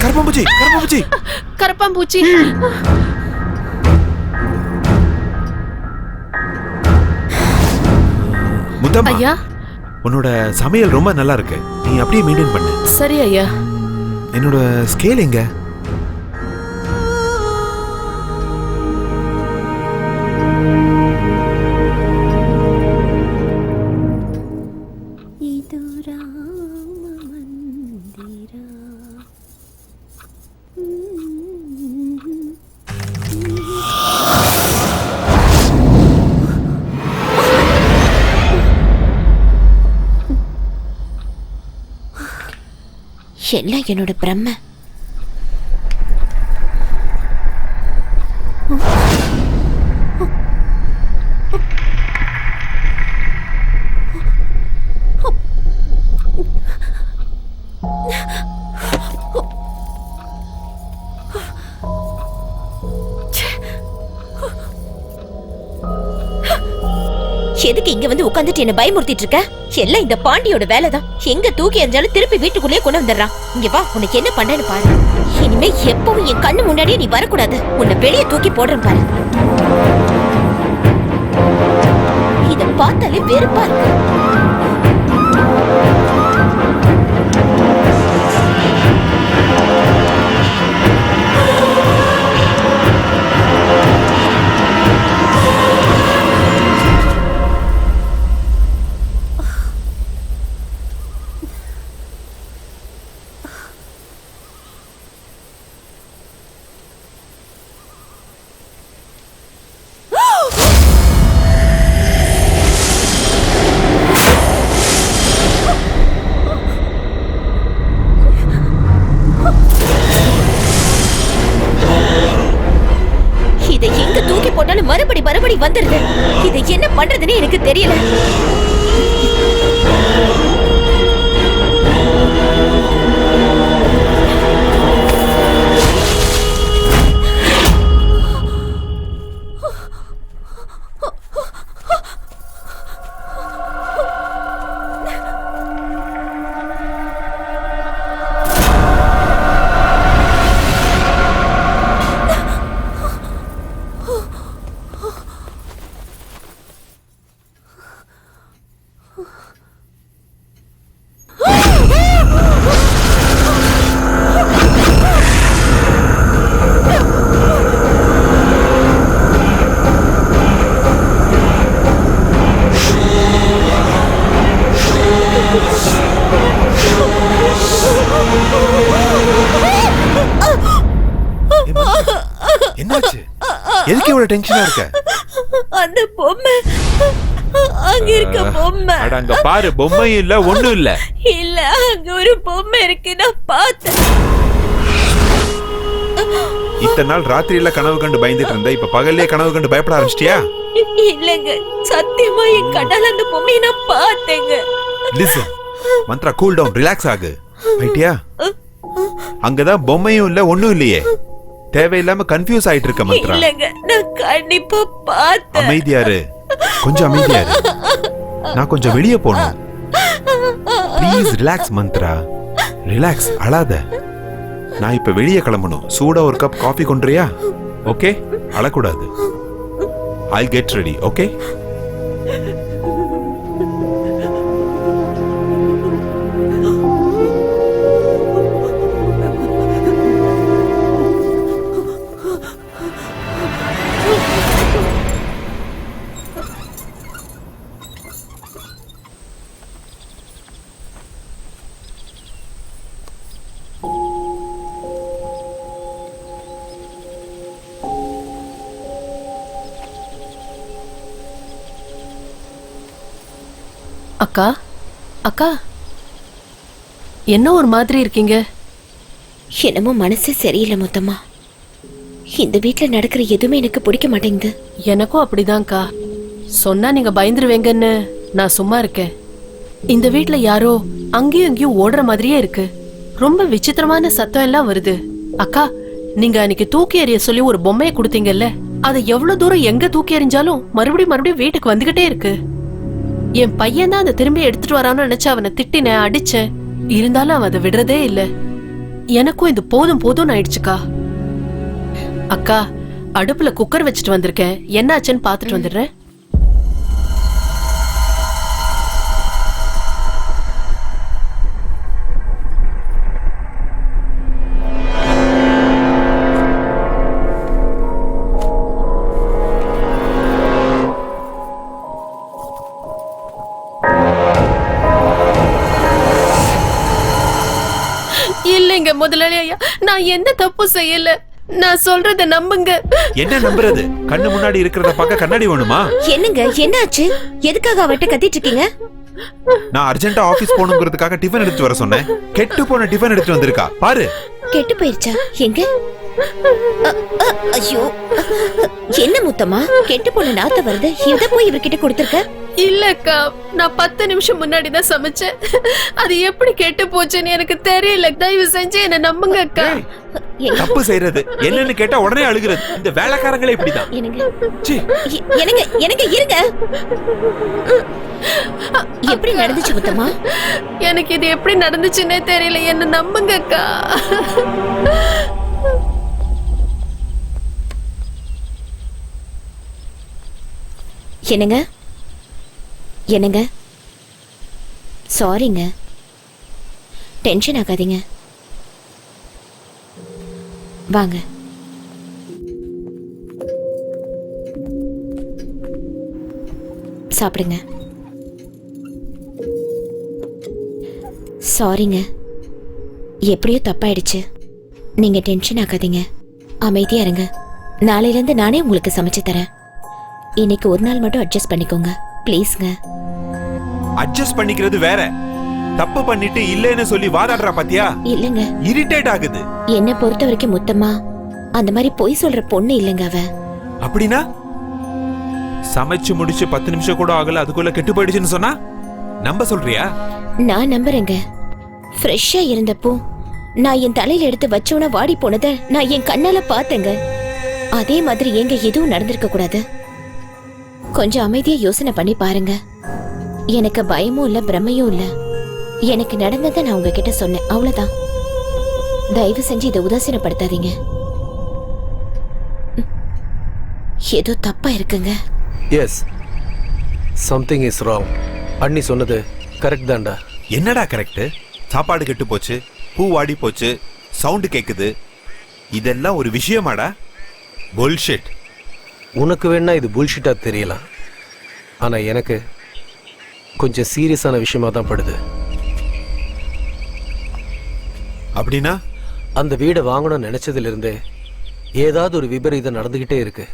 கரப்பாம்பூச்சி, கரப்பாம்பூச்சி, கரப்பாம்பூச்சி. முத்தம்மா, ஐயா, உன்னோட சமையல் ரொம்ப நல்லா இருக்கு. நீ அப்படியே மெயின்டைன் பண்ணு. சரி ஐயா. என்னோட ஸ்கேல் எங்க? எல்லாம் என்னோட பிரம்ம. எதுக்கு இங்க வந்து உட்கார்ந்துட்டு என்ன பயமுறுத்திட்டு இருக்க? எல்லாம் இந்த பாண்டியோட வேலைதான். எங்க தூக்கி எறிஞ்சாலும் திருப்பி வீட்டுக்குள்ளேயே கொண்டு வந்துடுறான். இங்க வா, உனக்கு என்ன பண்ணேன்னு பாரு. இனிமே எப்பவும் என் கண்ணு முன்னாடியே நீ வரக்கூடாது. உன்னை வெளியே தூக்கி போடுறேன் பாரு. இத பார்த்தாலே வெறுப்பா இருக்கு. மறுபடி வந்துருது. இதை என்ன பண்றதுன்னு எனக்கு தெரியல. என்னாச்சு? எதுக்கு இவ்வளவு டென்ஷனா இருக்க? அந்த பொம்மை அங்க இருக்க பொம்மை. அட அங்க பாரு, பொம்மை இல்ல, ஒண்ணும் இல்ல. இல்ல, அங்க ஒரு பொம்மை இருக்கு, நான் பார்த்தேன். இத்தனை நாள் ராத்திரியில கனவு கண்டு பயந்துட்டு இருந்த, இப்ப பகல்லே கனவு கண்டு பயப்பட ஆரம்பிச்சிட்டியா? இல்லங்க, சத்தியமா என் கண்ணால அந்த பொம்மையை நான் பார்த்தேங்க. Listen Mantra, cool down, relax ஆகு. ரைட்டியா? அங்கதான் பொம்மையும் இல்ல, ஒண்ணும் இல்லையே. தேவையில்லாம கன்ஃபியூஸ் ஆயிட்டு இருக்க மந்த்ரா. இல்லங்க, நான் கண்டிப்பா பார்த்தேன். அமைதியாரு, கொஞ்சம் அமைதியாரு. நான் கொஞ்சம் வெளியே போகணும். ப்ளீஸ் ரிலாக்ஸ் மந்த்ரா, ரிலாக்ஸ், அழாத. நான் இப்ப வெளியே கிளம்பணும். சூடா ஒரு கப் காஃபி கொண்டுறியா? ஓகே, அழக்கூடாது. I'll get ready, okay? அக்கா, அக்கா, என்ன ஒரு மாதிரி இருக்கீங்க? என்னமோ மனசு சரியில்லை மொத்தமா. இந்த வீட்டுல நடக்கிற எதுவுமே எனக்கு பிடிக்க மாட்டேங்குது. எனக்கும் அப்படிதான்க்கா. சொன்னா நீங்க பயந்துருவீங்கன்னு நான் சும்மா இருக்கேன். இந்த வீட்டுல யாரோ அங்கேயும் இங்கேயும் ஓடுற மாதிரியே இருக்கு. ரொம்ப விசித்திரமான சத்தம் எல்லாம் வருது. அக்கா, நீங்க அன்னைக்கு தூக்கி எறிய சொல்லி ஒரு பொம்மையை கொடுத்தீங்கல்ல, அதை எவ்வளவு தூரம் எங்க தூக்கி எறிஞ்சாலும் மறுபடியும் வீட்டுக்கு வந்துகிட்டே இருக்கு. என் பையன் தான் அதை திரும்பி எடுத்துட்டு வரான்னு நினைச்சு அவனை திட்டினேன், அடிச்சேன். இருந்தாலும் அவன் அதை விடுறதே இல்ல. எனக்கும் இது போதும் போதும்னு ஆயிடுச்சுக்கா. அக்கா, அடுப்புல குக்கர் வச்சுட்டு வந்திருக்கேன், என்ன ஆச்சுன்னு பாத்துட்டு வந்துடுறேன். முதலாளி ஐயா, நான் எந்த தப்பு செய்யல. நான் சொல்றத நம்புங்க. என்ன நம்புறது? கண்ணு முன்னாடி இருக்கிறத பார்க்க கண்ணாடி வேணுமா? என்னங்க என்னாச்சு? எதுக்காக அவட்ட கத்திட்டு இருக்கீங்க? நான் அர்ஜென்ட்டா ஆபீஸ் போகணுங்கிறதுக்காக டிஃபன் எடுத்து வர சொன்னேன். கெட்டு போன டிஃபன் எடுத்து வந்திருக்கா பாரு. கெட்டு போயிருச்சா? எங்க? ஐயோ, என்ன முத்தம்மா கெட்டு போன நாத்த வருது? இத போய் இவர்கிட்ட கொடுத்திருக்க? இல்லக்கா, நான் 10 நிமிஷம் முன்னாடி தான் சமைச்சேன். அது எப்படி கெட்டு போச்சுன்னு எனக்கு தெரியல. தயவு செஞ்சு என்ன நம்புங்க அக்கா. தப்பு செய்யறது என்னன்னு கேட்டா உடனே அழுகிறது. இந்த வேலைக்காரங்களே இப்படிதான். எனக்கு இருங்க. எப்படி நடந்துச்சு முத்தம்மா? எனக்கு இது எப்படி நடந்துச்சுன்னே தெரியல. என்ன நம்புங்க அக்கா. என்னங்க என்னங்க? சாரிங்க, டென்ஷன் ஆகாதீங்க. வாங்க. சாப்பிடுங்க. சாரிங்க, எப்படியோ தப்பாயிடுச்சு. நீங்க டென்ஷன் ஆகாதீங்க, அமைதியா இருங்க. நாளையில இருந்து நானே உங்களுக்கு சமைச்சு தரேன். இன்னைக்கு ஒரு நாள் மட்டும் அட்ஜஸ்ட் பண்ணிக்கோங்க ப்ளீஸ்ங்க. அட்ஜஸ்ட் பண்ணிக்கிறது வேற, தப்பு பண்ணிட்டு இல்லைன்னு சொல்லி வாதாடுறா பாத்தியா? இல்லங்க, இரிட்டேட் ஆகுது. என்ன பொறுத்த வரைக்கும் முத்தம்மா அந்த மாதிரி பொய் சொல்ற பொண்ணு இல்லங்க அவ. அப்படின்னா சமைச்சு முடிச்சு 10 நிமிஷம் கூட ஆகல, அதுக்குள்ள கெட்டு போயிடுச்சுன்னு சொன்னா நம்ப சொல்றியா? நான் நம்புறேங்க. ஃப்ரெஷ்ஷா இருந்தப்போ நான் என் தலையில எடுத்து வச்சோன்னா வாடி போனத நான் என் கண்ணால பார்த்தேங்க. அதே மாதிரி எங்க எதுவும் நடந்திருக்க கூடாது. கொஞ்சம் அமைதியா யோசனை பண்ணி பாருங்க. எனக்கு பயமும் இல்ல, பிரமையும் இல்ல. எனக்கு நடந்ததை நான் உங்ககிட்ட சொன்னேன், அவ்வளவுதான். தயவு செஞ்சு இதை உதாசீனப்படுத்தாதீங்க. ஏதோ தப்பா இருக்குங்க. Yes, something is wrong. அண்ணி சொன்னது கரெக்ட் தான்டா. என்னடா கரெக்ட்? சாப்பாடு கெட்டு போச்சு, பூ வாடி போச்சு, சவுண்ட் கேக்குது, இதெல்லாம் ஒரு விஷயமாடா? புல்ஷிட். உனக்கு வேணா இது புல்ஷிட்டா தெரியலாம், ஆனா எனக்கு கொஞ்சம் சீரியஸான விஷயமா தான் படுது. அப்படின்னா அந்த வீடை வாங்கணும்னு நினைச்சதுல இருந்தே ஏதாவது ஒரு விபரீதம் நடந்துகிட்டே இருக்கு.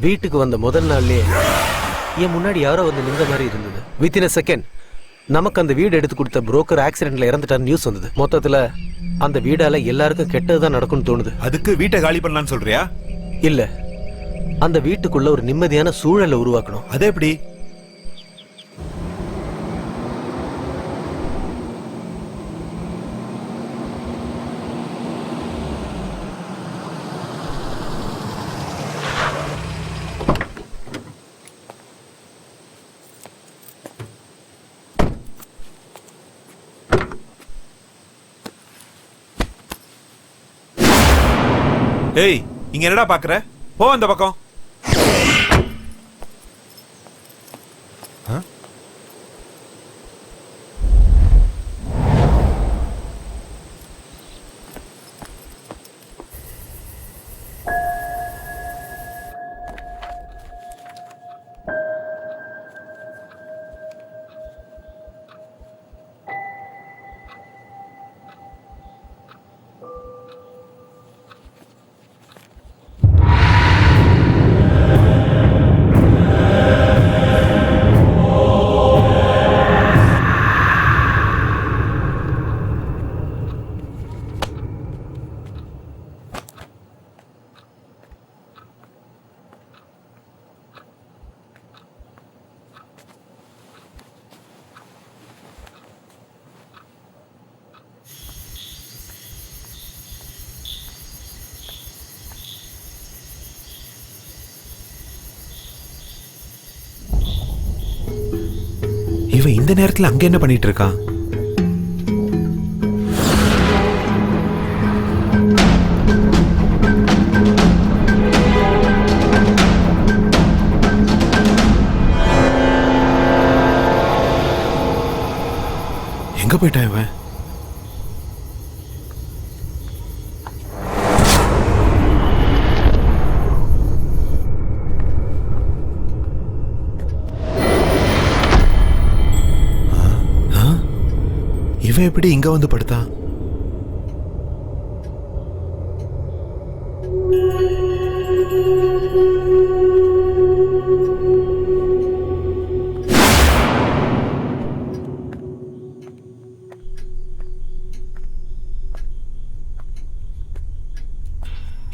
வீட்டுக்கு வந்த முதல் நாள்லயே என் முன்னாடி யாரோ வந்து நின்ற மாதிரி இருந்தது. வித்தின் a செகண்ட் நமக்கு அந்த வீடு எடுத்து கொடுத்த புரோக்கர் ஆக்சிடென்ட்ல இறந்துட்டார் நியூஸ் வந்தது. மொத்தத்துல அந்த வீடால எல்லாருக்கும் கெட்டதுதான் நடக்கும்னு தோணுது. அதுக்கு வீட்டை காலி பண்ணலாம்னு சொல்றியா? இல்ல, அந்த வீட்டுக்குள்ள ஒரு நிம்மதியான சூழலை உருவாக்கணும். அது எப்படி? ஏய், இங்க என்னடா பாக்குற? போ அந்த பக்கம். இவன் இந்த நேரத்துல அங்க என்ன பண்ணிட்டு இருக்கான்? எங்க போயிட்டான் இவன்? இவன் எப்படி இங்க வந்து படுத்தான்?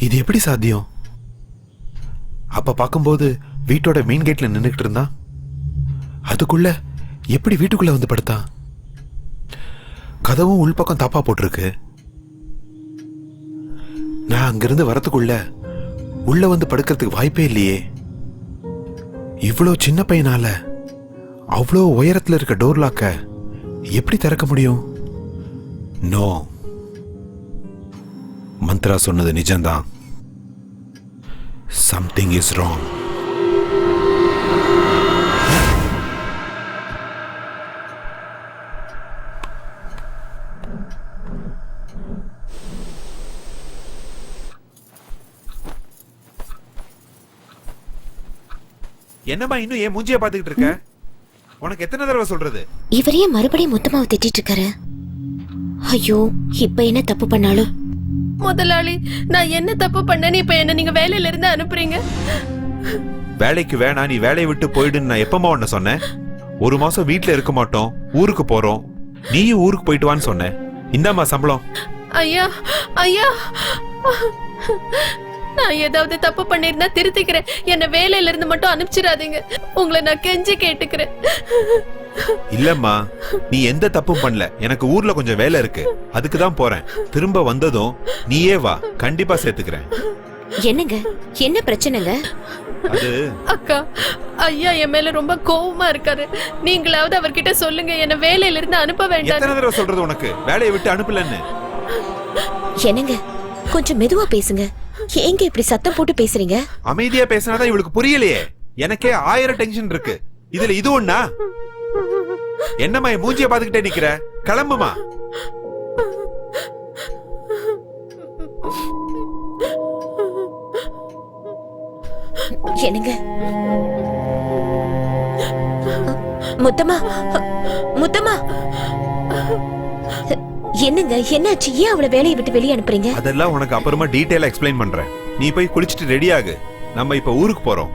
இது எப்படி சாத்தியம்? அப்ப பார்க்கும்போது வீட்டோட மெயின் கேட்ல நின்னுகிட்டு இருந்தான். அதுக்குள்ள எப்படி வீட்டுக்குள்ள வந்து படுத்தான்? கதவும் உள்பக்கம் தாப்பா போட்டிருக்கு. நான் அங்கிருந்து வரத்துக்குள்ள உள்ள வந்து படுக்கிறதுக்கு வாய்ப்பே இல்லையே. இவ்வளோ சின்ன பையனால அவ்வளோ உயரத்துல இருக்க டோர் லாக்க எப்படி திறக்க முடியும்? நோ, மந்த்ரா சொன்னது நிஜம்தான். Something is wrong. என்னம்மா இன்னும் ஏன் மூஞ்சிய பாத்துக்கிட்டு இருக்க? உனக்கு எத்தனை தடவை சொல்றது? இவரையே மறுபடியும் மொத்தமாவை திட்டிட்டு இருக்காரு. ஐயோ, இப்ப என்ன தப்பு பண்ணாலும்? முதலாளி, நான் என்ன தப்பு பண்ணேன்னு இப்ப என்ன நீங்க வேலையில இருந்து அனுப்புறீங்க? வேலைக்கு வேணா, நீ வேலையை விட்டு போயிடுன்னு நான் எப்பமா உன்ன சொன்னேன்? ஒரு மாசம் வீட்டுல இருக்க மாட்டோம், ஊருக்கு போறோம், நீயும் ஊருக்கு போயிட்டு வான்னு சொன்னேன். இந்தாம்மா சம்பளம். ஐயா ஐயா, நான் ஏதாவது தப்பு பண்ணிருந்தா திருத்திக்கிறேன். என்ன வேலையில இருந்து மட்டும் அனுப்பிச்சிடாதீங்க. உங்களை நான் கெஞ்சி கேட்டுக்கிறேன். இல்லம்மா, நீ எந்த தப்பும் பண்ணல. எனக்கு ஊர்ல கொஞ்சம் வேலை இருக்கு, அதுக்கு தான் போறேன். திரும்ப வந்ததும் நீயே வா, கண்டிப்பா சேர்த்துக்கிறேன். என்னங்க, என்ன பிரச்சனைங்க? அது அக்கா, ஐயா என் மேல ரொம்ப கோவமா இருக்காரு. நீங்களாவது அவர்கிட்ட சொல்லுங்க, என்ன வேலையில இருந்து அனுப்ப வேண்டாம். எத்தனை தடவை சொல்றது உனக்கு வேலையை விட்டு அனுப்பலன்னு? என்னங்க, கொஞ்சம் மெதுவா பேசுங்க. ஏங்க இப்படி சத்தம் போட்டு பேசுறீங்க? அமைதியா பேசினாதான் இவளுக்கு புரியலையே. எனக்கே 1000 டென்ஷன் இருக்கு, இதுல இது ஒண்ணா? என்னம்மா மூஞ்சிய பாத்துக்கிட்டே நிக்கிற? கிளம்புமா. என்னங்க, முத்தம்மா, முத்தம்மா, என்னங்க என்னாச்சு? ஏன் அவளை வேலையை விட்டு வெளியே அனுப்புறீங்க? அதெல்லாம் உனக்கு அப்புறமா டீடைலா எக்ஸ்பிளைன் பண்றேன். நீ போய் குளிச்சிட்டு ரெடி ஆகு, நம்ம இப்ப ஊருக்கு போறோம்.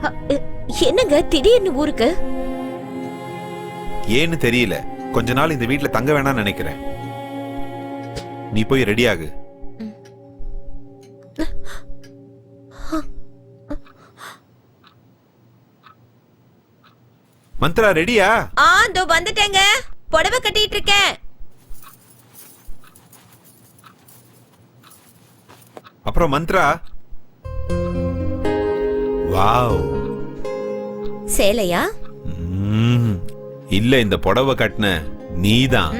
என்னங்க திடீர்னு ஊருக்கு? ஏன்னு தெரியல, கொஞ்ச நாள் இந்த வீட்டுல தங்க வேணாம்னு நினைக்கிறேன். நீ போய் ரெடி ஆகு. மந்த்ரா ரெடியா? இதோ வந்துட்டேங்க. புடவை கட்டிட்டு இருக்கேன். அப்புறம் மந்த்ரா, வாவ், சேலையா? இல்ல, இந்த புடவை கட்டின நீதான்.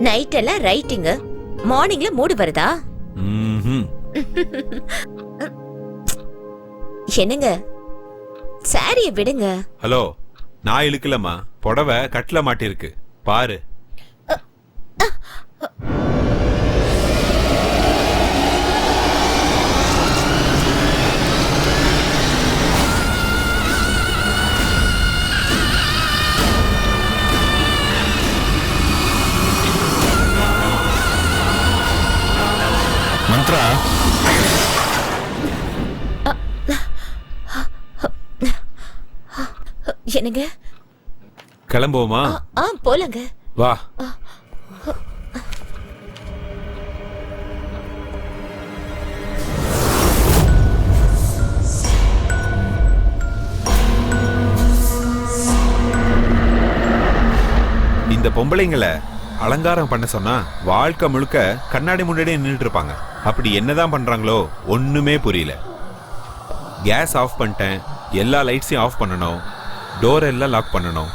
நைட் எல்லாம் ரைட்டிங், மார்னிங்ல மூடு வருதா? என்னங்க, சாரிய விடுங்க. ஹலோ, நான் இழுக்கலமா, புடவை கட்டல மாட்டிருக்கு பாரு. மந்த்ரா, என்னங்க, கிளம்புவோமா? போலங்க. வா. இந்த பொம்பளைங்களை அலங்காரம் பண்ண சொன்னா வாழ்க்கை முழுக்க கண்ணாடி முன்னாடியே நின்றுட்டு இருப்பாங்க. அப்படி என்னதான் பண்றாங்களோ ஒண்ணுமே புரியல. கேஸ் ஆஃப் பண்ணிட்டேன், எல்லா லைட்ஸையும் ஆஃப் பண்ணணும், டோர் எல்லாம் லாக் பண்ணணும்.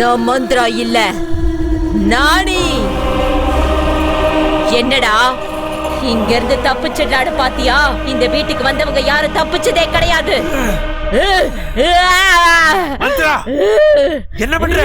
நான் மந்த்ரா இல்ல, நானி. என்னடா இங்க இருந்து தப்பிச்சிடாடு பாத்தியா? இந்த வீட்டுக்கு வந்தவங்க யாரும் தப்பிச்சதே கிடையாது. மந்த்ரா என்ன பண்ற?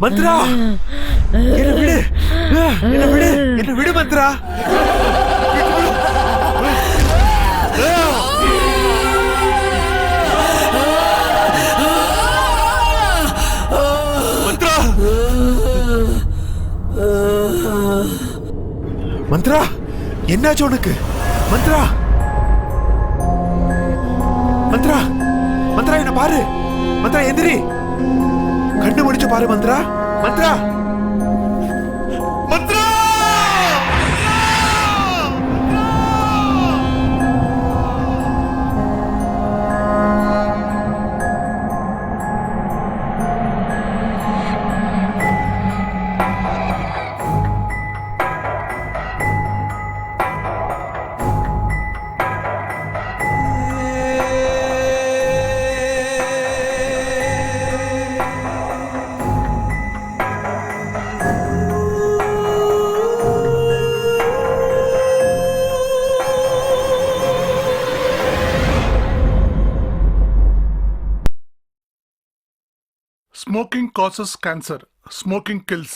மந்த்ரா என்ன விடு, என்ன விடு, என்ன விடு மந்த்ரா. மந்த்ரா என்னாச்சு உனக்கு? மந்த்ரா மந்த்ரா மந்த்ரா என்ன பாரு. மந்த்ரா எந்திரி, கண்ணு முடிச்சு பாரு. Mantra Mantra Mantra. Smoking causes cancer, smoking kills.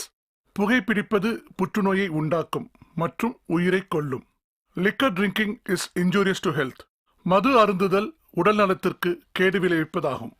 புகைப்பிடிப்பது புற்றுநோயை உண்டாக்கும் மற்றும் உயிரை கொல்லும். Liquor drinking is injurious to health. மது அருந்துதல் உடல் நலத்திற்கு கேடு விளைவிப்பதாகும்.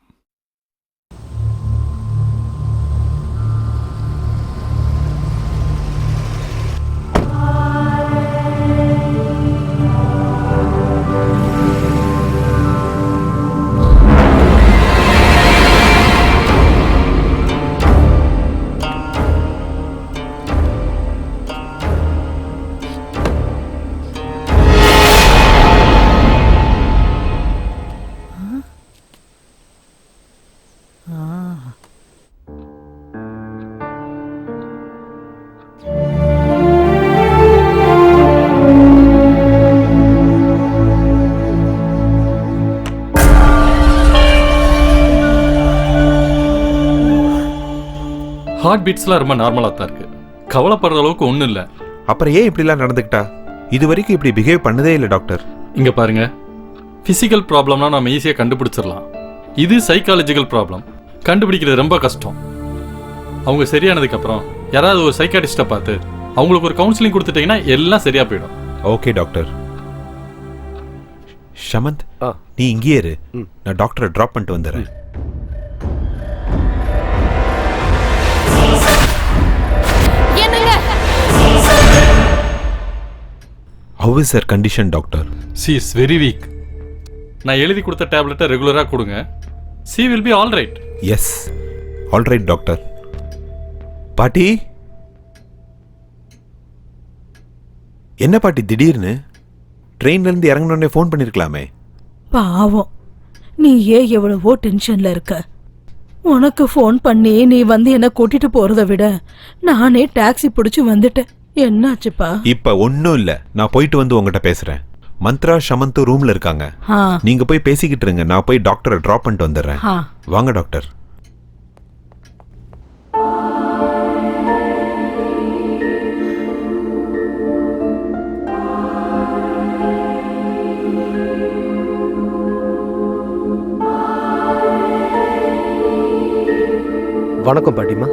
ஹார்ட் பீட்ஸ்லாம் ரொம்ப நார்மலாக தான் இருக்கு, கவலைப்படுற அளவுக்கு ஒன்றும் இல்லை. அப்புறம் ஏன் இப்படிலாம் நடந்துக்கிட்டா? இது வரைக்கும் இப்படி பிஹேவ் பண்ணதே இல்லை டாக்டர். இங்கே பாருங்க, ஃபிசிக்கல் ப்ராப்ளம்னா நம்ம ஈஸியாக கண்டுபிடிச்சிடலாம். இது சைக்காலஜிக்கல் ப்ராப்ளம், கண்டுபிடிக்கிறது ரொம்ப கஷ்டம். அவங்க சரியானதுக்கப்புறம் யாராவது ஒரு சைக்காட்டிஸ்ட்டை பார்த்து அவங்களுக்கு ஒரு கவுன்சிலிங் கொடுத்துட்டீங்கன்னா எல்லாம் சரியாக போயிடும். Okay doctor. ஷமந்த், நீ இங்கேயே இரு, நான் டாக்டரை ட்ராப் பண்ணிட்டு வந்துடுறேன். How is her condition, doctor? She is very weak. நான் எழுதி கொடுத்த டேப்லெட்டை ரெகுலராக கொடுங்க. She will be all right. Yes, all right, doctor. பாட்டி, என்ன பாட்டி திடீர்னு ட்ரெயின்ல இருந்து இறங்கினோடனே ஃபோன் பண்ணிருக்கலாமே? பாவம், நீ ஏன் எவ்வளவோ டென்ஷன்ல இருக்க. உனக்கு ஃபோன் பண்ணி நீ வந்து என்ன கூட்டிட்டு போறதை விட நானே டாக்ஸி பிடிச்சு வந்துட்டேன். என்னாச்சுப்பா? இப்ப ஒன்னும் இல்ல, நான் போயிட்டு வந்து உங்ககிட்ட பேசுறேன். மந்த்ரா ஷமந்த் ரூம்ல இருக்காங்க, நீங்க போய் பேசிக்கிட்டு இருங்க, நான் போய் டாக்டரை டிராப் பண்ணிட்டு வந்துடுறேன். வாங்க டாக்டர். வணக்கம் பாட்டிமா.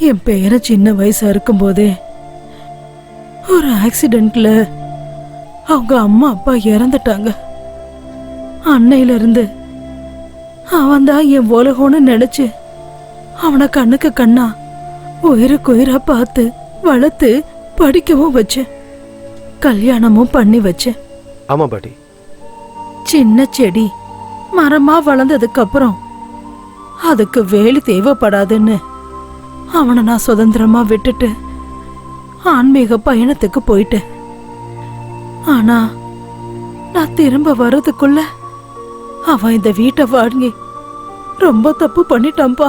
என் பேரை சின்ன வயசா இருக்கும் போதே ஒரு ஆக்சிடென்ட்ல அவங்க அம்மா அப்பா இறந்துட்டாங்க. அன்னையில இருந்து அவன் தான் என் உலகம்னு நினைச்சு அவனை கண்ணுக்கு கண்ணா உயிருக்கு உயிரா பார்த்து வளர்த்து படிக்கவும் வச்சேன். கல்யாணமும் பண்ணி வச்சேன். ஆமா பாட்டி. சின்ன செடி மரமா வளர்ந்ததுக்கு அப்புறம் அதுக்கு வேலி தேவைப்படாதுன்னு அவனை நான் சுதந்திரமா விட்டுட்டு ஆன்மீக பயணத்துக்கு போயிட்டேன். ஆனா நான் திரும்ப வர்றதுக்குள்ள அவன் இந்த வீட்டை வாங்கி ரொம்ப தப்பு பண்ணிட்டான்பா.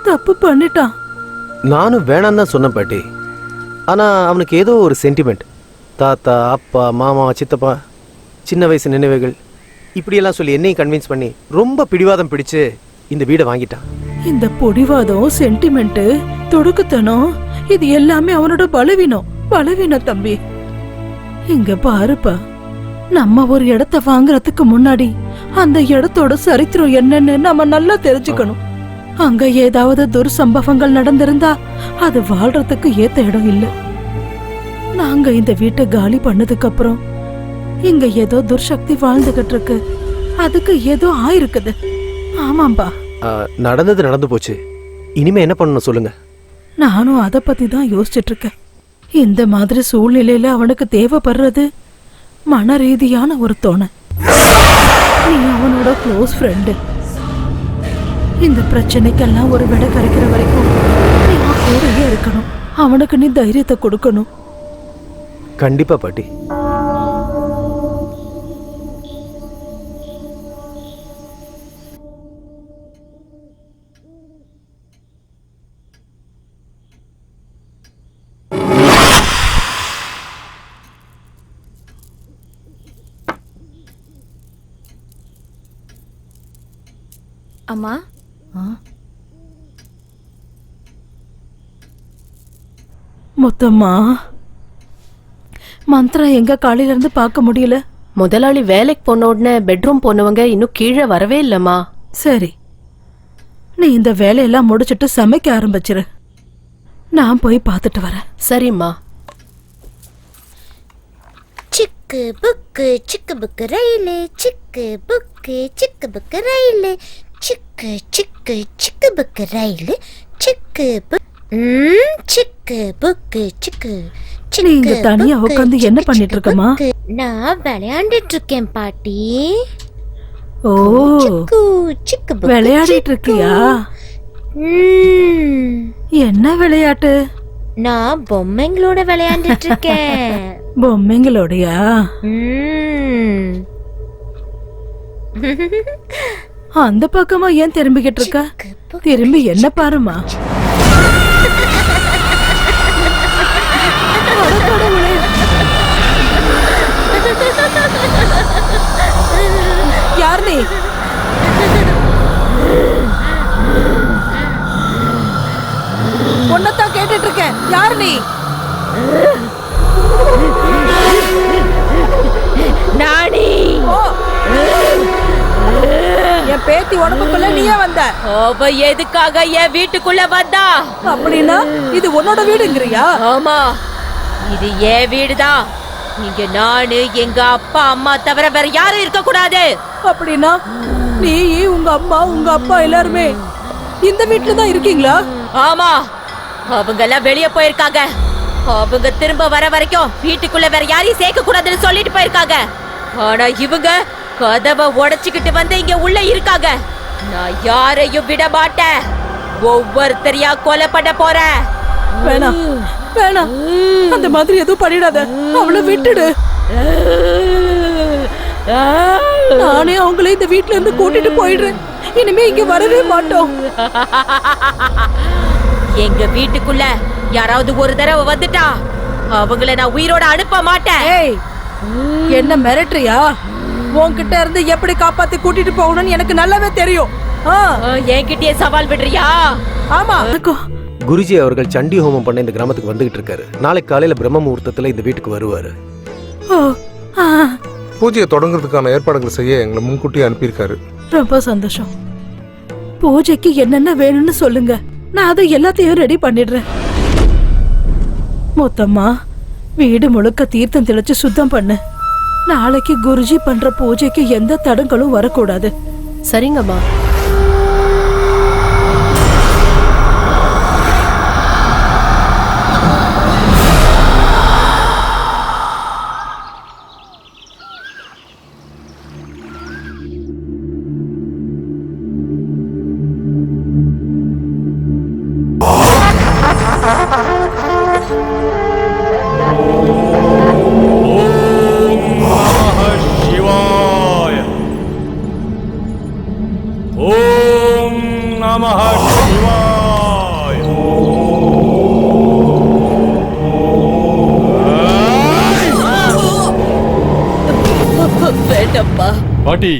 தப்பு பண்ணிட்டான். நானும் வேணாம் தான் சொன்னேன் பாட்டி. ஆனா அவனுக்கு ஏதோ ஒரு சென்டிமெண்ட். தாத்தா, அப்பா, மாமா, சித்தப்பா, சின்ன வயசு நினைவுகள் இப்படியெல்லாம் சொல்லி என்னையும் கன்வின்ஸ் பண்ணி ரொம்ப பிடிவாதம் பிடிச்சு இந்த வீடை வாங்கிட்டான். இந்த பொடிவாதம், சென்டிமெண்ட், தொடுக்குத்தனம் இது எல்லாமே அவனோட பலவீனம் தம்பி. இங்க பாருப்பா, நம்ம ஒரு இடத்த வாங்குறதுக்கு முன்னாடி அந்த இடத்தோட சரித்திரம் என்னன்னு நம்ம நல்லா தெரிஞ்சுக்கணும். அங்க ஏதாவது துர்சம்பவங்கள் நடந்திருந்தா அது வாழ்றதுக்கு ஏத்த இடம் இல்ல. நாங்க இந்த வீட்டை காலி பண்ணதுக்கு அப்புறம் இங்க ஏதோ துர்சக்தி வாழ்ந்துகிட்டு இருக்கு. அதுக்கு ஏதோ ஆயிருக்குது. ஆமாம்பா. நடந்தது நடந்து போச்சு. இனிமே என்ன பண்ணணும் சொல்லுங்க. நானும் அத பத்தி தான் யோசிச்சுட்டு இருக்கேன். இந்த மாதிரி சூழ்நிலையில அவனுக்கு தேவைப்படுறது மன ரீதியான ஒரு துணை. நீ அவனோட க்ளோஸ் ஃப்ரெண்டு. இந்த பிரச்சனைக்கெல்லாம் ஒரு விடை கிடைக்கிற வரைக்கும் நீ அவன் கூடயே இருக்கணும். அவனுக்கு நீ தைரியத்தை கொடுக்கணும். கண்டிப்பா பாட்டி. அம்மா, மொத்தமா மந்திரம் எங்க காலையில இருந்து பார்க்க முடியல. முதலாளி வேலைக்கு போன உடனே பெட்ரூம் போனவங்க இன்னும் கீழே வரவே இல்லம்மா. சரி, நீ இந்த வேலையெல்லாம் முடிச்சிட்டு சமைக்க ஆரம்பிச்சிரு. நான் போய் பார்த்துட்டு வரேன். சரிம்மா. சிக்கு புக்கு ரயிலு, சிக்கு புக்கு ரயிலு, சிக்கு புக்கு ரயிலு, சிக்கு புக்கு சிக்கு. நீ இங்க தனியா உட்காந்து என்ன பண்ணிட்டு இருக்கமா? நான் விளையாண்டுட்டு இருக்கேன் பாட்டி. ஓ, விளையாடிட்டு இருக்கியா? என்ன விளையாட்டு? நான் பொம்மைங்களோட விளையாண்டுட்டு இருக்கேன். பொம்மைங்களோடயா? அந்த பக்கமா ஏன் திரும்பிக்கிட்டு இருக்க? திரும்பி என்ன பாருமா. யார் நீ? ஒன்னதான் கேட்டுட்டு இருக்கேன். யார் நீ? நானி. என் பேத்தி உடம்புக்குள்ள நீயே வந்த. அவ எதுக்காக என் வீட்டுக்குள்ள வந்தா? அப்படின்னா இது உன்னோட வீடுங்கறியா? ஆமா, இது என் வீடுதான். இங்க நானு, எங்க அப்பா அம்மா தவிர வேற யாரும் இருக்க கூடாது. அப்படின்னா நீ, உங்க அம்மா, உங்க அப்பா எல்லாருமே இந்த வீட்டுல தான் இருக்கீங்களா? ஆமா, அவங்க எல்லாம் வெளியே போயிருக்காங்க. அவங்க திரும்ப வர வரைக்கும் வீட்டுக்குள்ள வேற யாரையும் சேர்க்க கூடாதுன்னு சொல்லிட்டு போயிருக்காங்க. ஆனா இவங்க கதவை உடைச்சுக்கிட்டு வந்து இங்க உள்ள இருக்காங்க. நான் யாரையும் விட மாட்டேன். ஒவ்வொருத்தரையா கொலை பண்ண போறேன். வேணாம் வேணாம், அந்த மாதிரி எதுவும் பண்ணிடாத. அவளை விட்டுடு. நானே அவங்களே இந்த வீட்ல இருந்து கூட்டிட்டு போயிடுறேன். இனிமே இங்க வரவே மாட்டோம். எங்க வீட்டுக்குள்ள யாராவது ஒரு தடவை வந்துட்டா அவங்கள நான் உயிரோட அனுப்ப மாட்டேன். ஏய், என்ன மிரட்டுறியா? உன்கிட்ட இருந்து எப்படி காப்பாத்தி கூட்டிட்டு போகணும்னு எனக்கு நல்லாவே தெரியும். என்கிட்டயே சவால் விடுறியா? ஆமா. குருஜி அவர்கள் சண்டி ஹோமம் பண்ண இந்த கிராமத்துக்கு வந்துகிட்டு இருக்காரு. நாளைக்கு காலையில பிரம்ம முகூர்த்தத்துல இந்த வீட்டுக்கு வருவாரு. பூஜையை தொடங்குறதுக்கான ஏற்பாடுகள் செய்ய எங்களை முன்கூட்டியே அனுப்பியிருக்காரு. ரொம்ப சந்தோஷம். பூஜைக்கு என்னென்ன வேணும்னு சொல்லுங்க, நான் அதை எல்லாத்தையும் ரெடி பண்ணிடுறேன். மொத்தமா வீடு முழுக்க தீர்த்தம் தெளிச்சு சுத்தம் பண்ணு. நாளைக்கு குருஜி பண்ற பூஜைக்கு எந்த தடங்களும் வரக்கூடாது. சரிங்கம்மா. நமः சிவாய. வேண்டப்பா. பாட்டி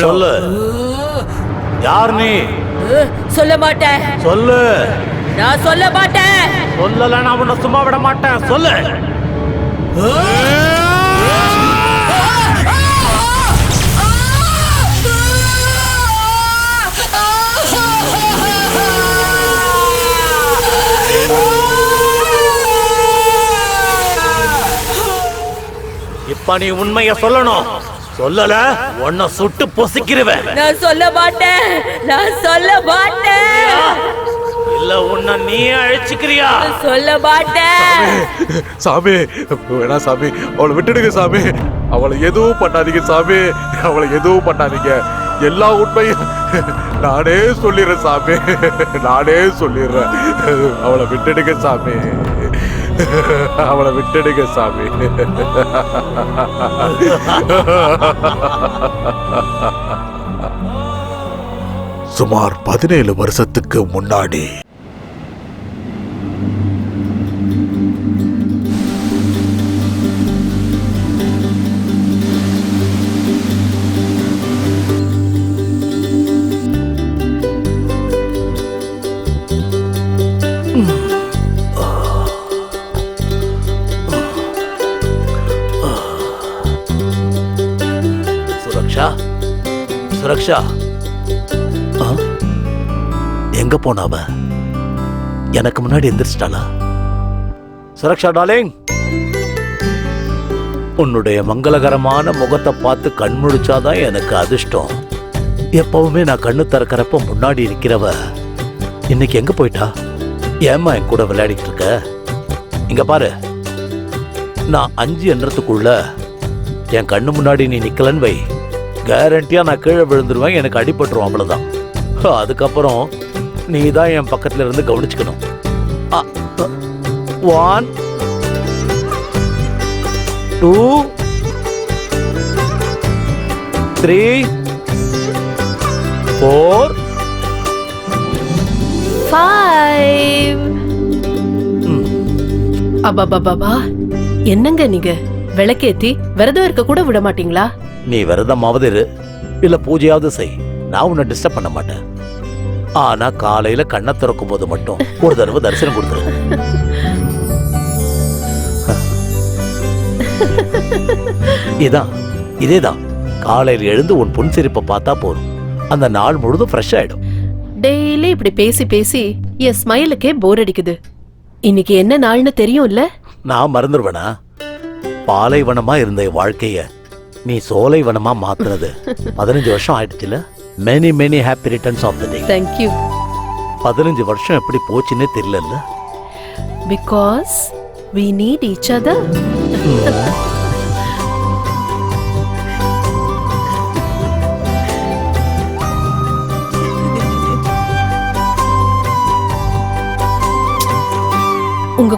சொல்லு, யார் நீ? சொல்ல மாட்டேன். சொல்லு. நான் சொல்ல மாட்டேன். சொல்லல, நான் உன்னை சும்மா விட மாட்டேன். சொல்லு. இப்ப நீ உண்மைய சொல்லணும். சொல்லல, உன்னை சுட்டு பொசுக்கிருவேன். நான் சொல்ல மாட்டேன். நான் சொல்ல மாட்டேன். இல்ல உன்னை நீ அழிச்சுக்கிறியா? சொல்ல மாட்டேன். சாமி வேணா சாமி, அவளை விட்டுடுங்க சாமி. அவளை எதுவும் பண்ணாதீங்க சாமி, அவளை எதுவும் பண்ணாதீங்க. எல்லா உண்மையும் நானே சொல்லிடுறேன் சாமி, நானே சொல்லிடுறேன். அவளை விட்டுடுங்க சாமி, அவளை விட்டுடுங்க சாமி. சுமார் 17 வருஷத்துக்கு முன்னாடி சுரக்ஷா, சுரக்ஷா எங்க போனாவ? எனக்கு முன்னாடி எந்திரிச்சிட்டாளா? சுரக்ஷா டார்லிங், உன்னுடைய மங்களகரமான முகத்தை பார்த்து கண் முழிச்சாதான் எனக்கு அதிர்ஷ்டம். எப்பவுமே நான் கண்ணு திறக்கிறப்ப முன்னாடி இருக்கிறவ இன்னைக்கு எங்க போயிட்டா? ஏம்மா என் கூட விளையாடிட்டு இருக்க? இங்க பாரு, நான் 5 எண்ணறதுக்குள்ள என் கண்ணு முன்னாடி நீ நிக்கலன்னு வை, கேரண்டியா நான் கீழே விழுந்துருவேன், எனக்கு அடிபட்டுரும், அவ்வளவுதான். அதுக்கப்புறம் நீ தான் என் பக்கத்துல இருந்து கவனிச்சுக்கணும். 1 2 3 4 5. அபாபாபா, என்னங்க நீங்க விளக்கேத்தி விரதம் இருக்க கூட விட மாட்டீங்களா? நீ விரதமாவது இரு, இல்ல பூஜையாவது செய், நான் உன்னை டிஸ்டர்ப் பண்ண மாட்டேன். ஆனா காலையில கண்ணை திறக்கும் போது மட்டும் ஒரு தடவை தரிசனம் கொடுத்துரு. இதேதான் காலையில் எழுந்து உன் புன்சிரிப்பை பார்த்தா போதும், அந்த நாள் முழுதும் ஃப்ரெஷ் ஆயிடும். டெய்லி இப்படி பேசி பேசி என் ஸ்மைலுக்கே போர் அடிக்குது. இன்னைக்கு என்ன நாள்னு தெரியும்ல? நான் மறந்துடுவேனா? பாலைவனமா இருந்த என் வாழ்க்கைய நீ சோலைவனமா மாத்துறது 15 வருஷம் ஆயிடுச்சுல. Many many happy returns of the day. Thank you. 15 வருஷம் எப்படி போச்சுன்னே தெரியல. Because we need each other.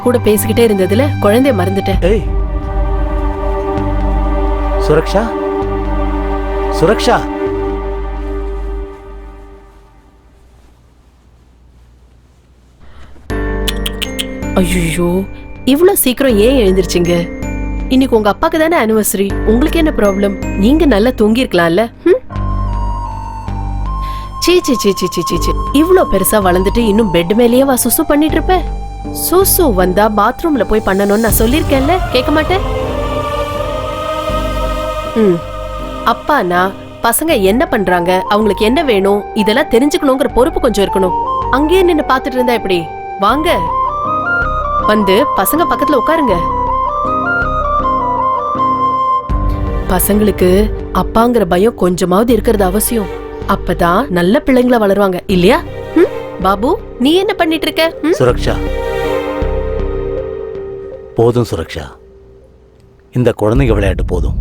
கூட பேசிக்கிட்டே இருந்ததுல குழந்தைய மறந்துட்டேன். ஏய் சுரக்ஷா, சுரக்ஷா. ஐயோ, இவ்ளோ சீக்கிரம் ஏன் எழுந்திருச்சீங்க? இன்னைக்கு உங்க அப்பாக்கு தானே ஆனிவர்சரி. உங்களுக்கு என்ன ப்ராப்ளம்? நீங்க நல்லா தூங்கி இருக்கலாம்ல. சீ சீ சீ சீ சீ சீ, இவ்ளோ பெருசா வளர்ந்துட்டு இன்னும் பெட் மேலேயே வா சுசு பண்ணிட்டு இருப்ப? சுசு வந்தா பாத்ரூம்ல போய் பண்ணணும்னு நான் சொல்லிருக்கேன்ல, கேட்க மாட்டேன். அப்பானா பசங்க என்ன பண்றாங்க, அவங்களுக்கு என்ன வேணும், இதெல்லாம் தெரிஞ்சுக்கணுங்கிற பொறுப்பு கொஞ்சம் இருக்கணும். அங்கேயே நின்னு பாத்துட்டு இருந்தா எப்படி? வாங்க, வந்து பசங்க பக்கத்துல உட்காருங்க. பசங்களுக்கு அப்பாங்கிற பயம் கொஞ்சமாவது இருக்கிறது அவசியம். அப்பதான் நல்ல பிள்ளைங்களா வளருவாங்க, இல்லையா? பாபு, நீ என்ன பண்ணிட்டு இருக்க? சுரக்ஷா, போதும் சுரக்ஷா, இந்த குழந்தைங்க விளையாட்டு போதும்.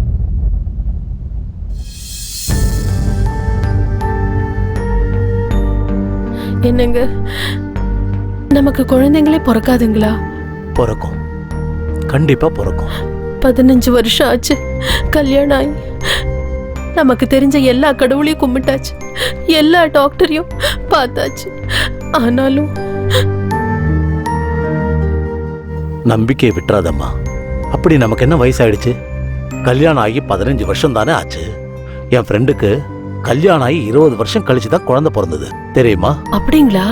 என்னங்க, நமக்கு குழந்தைங்களே பிறக்காதுங்களா? பிறக்கும், கண்டிப்பா பிறக்கும். 15 வருஷம் ஆச்சு கல்யாணம் ஆகி. நமக்கு தெரிஞ்ச எல்லா கடவுளையும் கும்பிட்டாச்சு, எல்லா டாக்டரையும் பார்த்தாச்சு. ஆனாலும் நம்பிக்கையை விட்டுறாதம்மா. அப்படி நமக்கு என்ன வயசாயிடுச்சு? கல்யாணம் ஆகி 15 வருஷம் தானே ஆச்சு. என் ஃப்ரெண்டுக்கு கல்யாணம் ஆகி 20 வருஷம் கழிச்சு தான் குழந்தை பிறந்தது, தெரியுமா? அப்படிங்களா?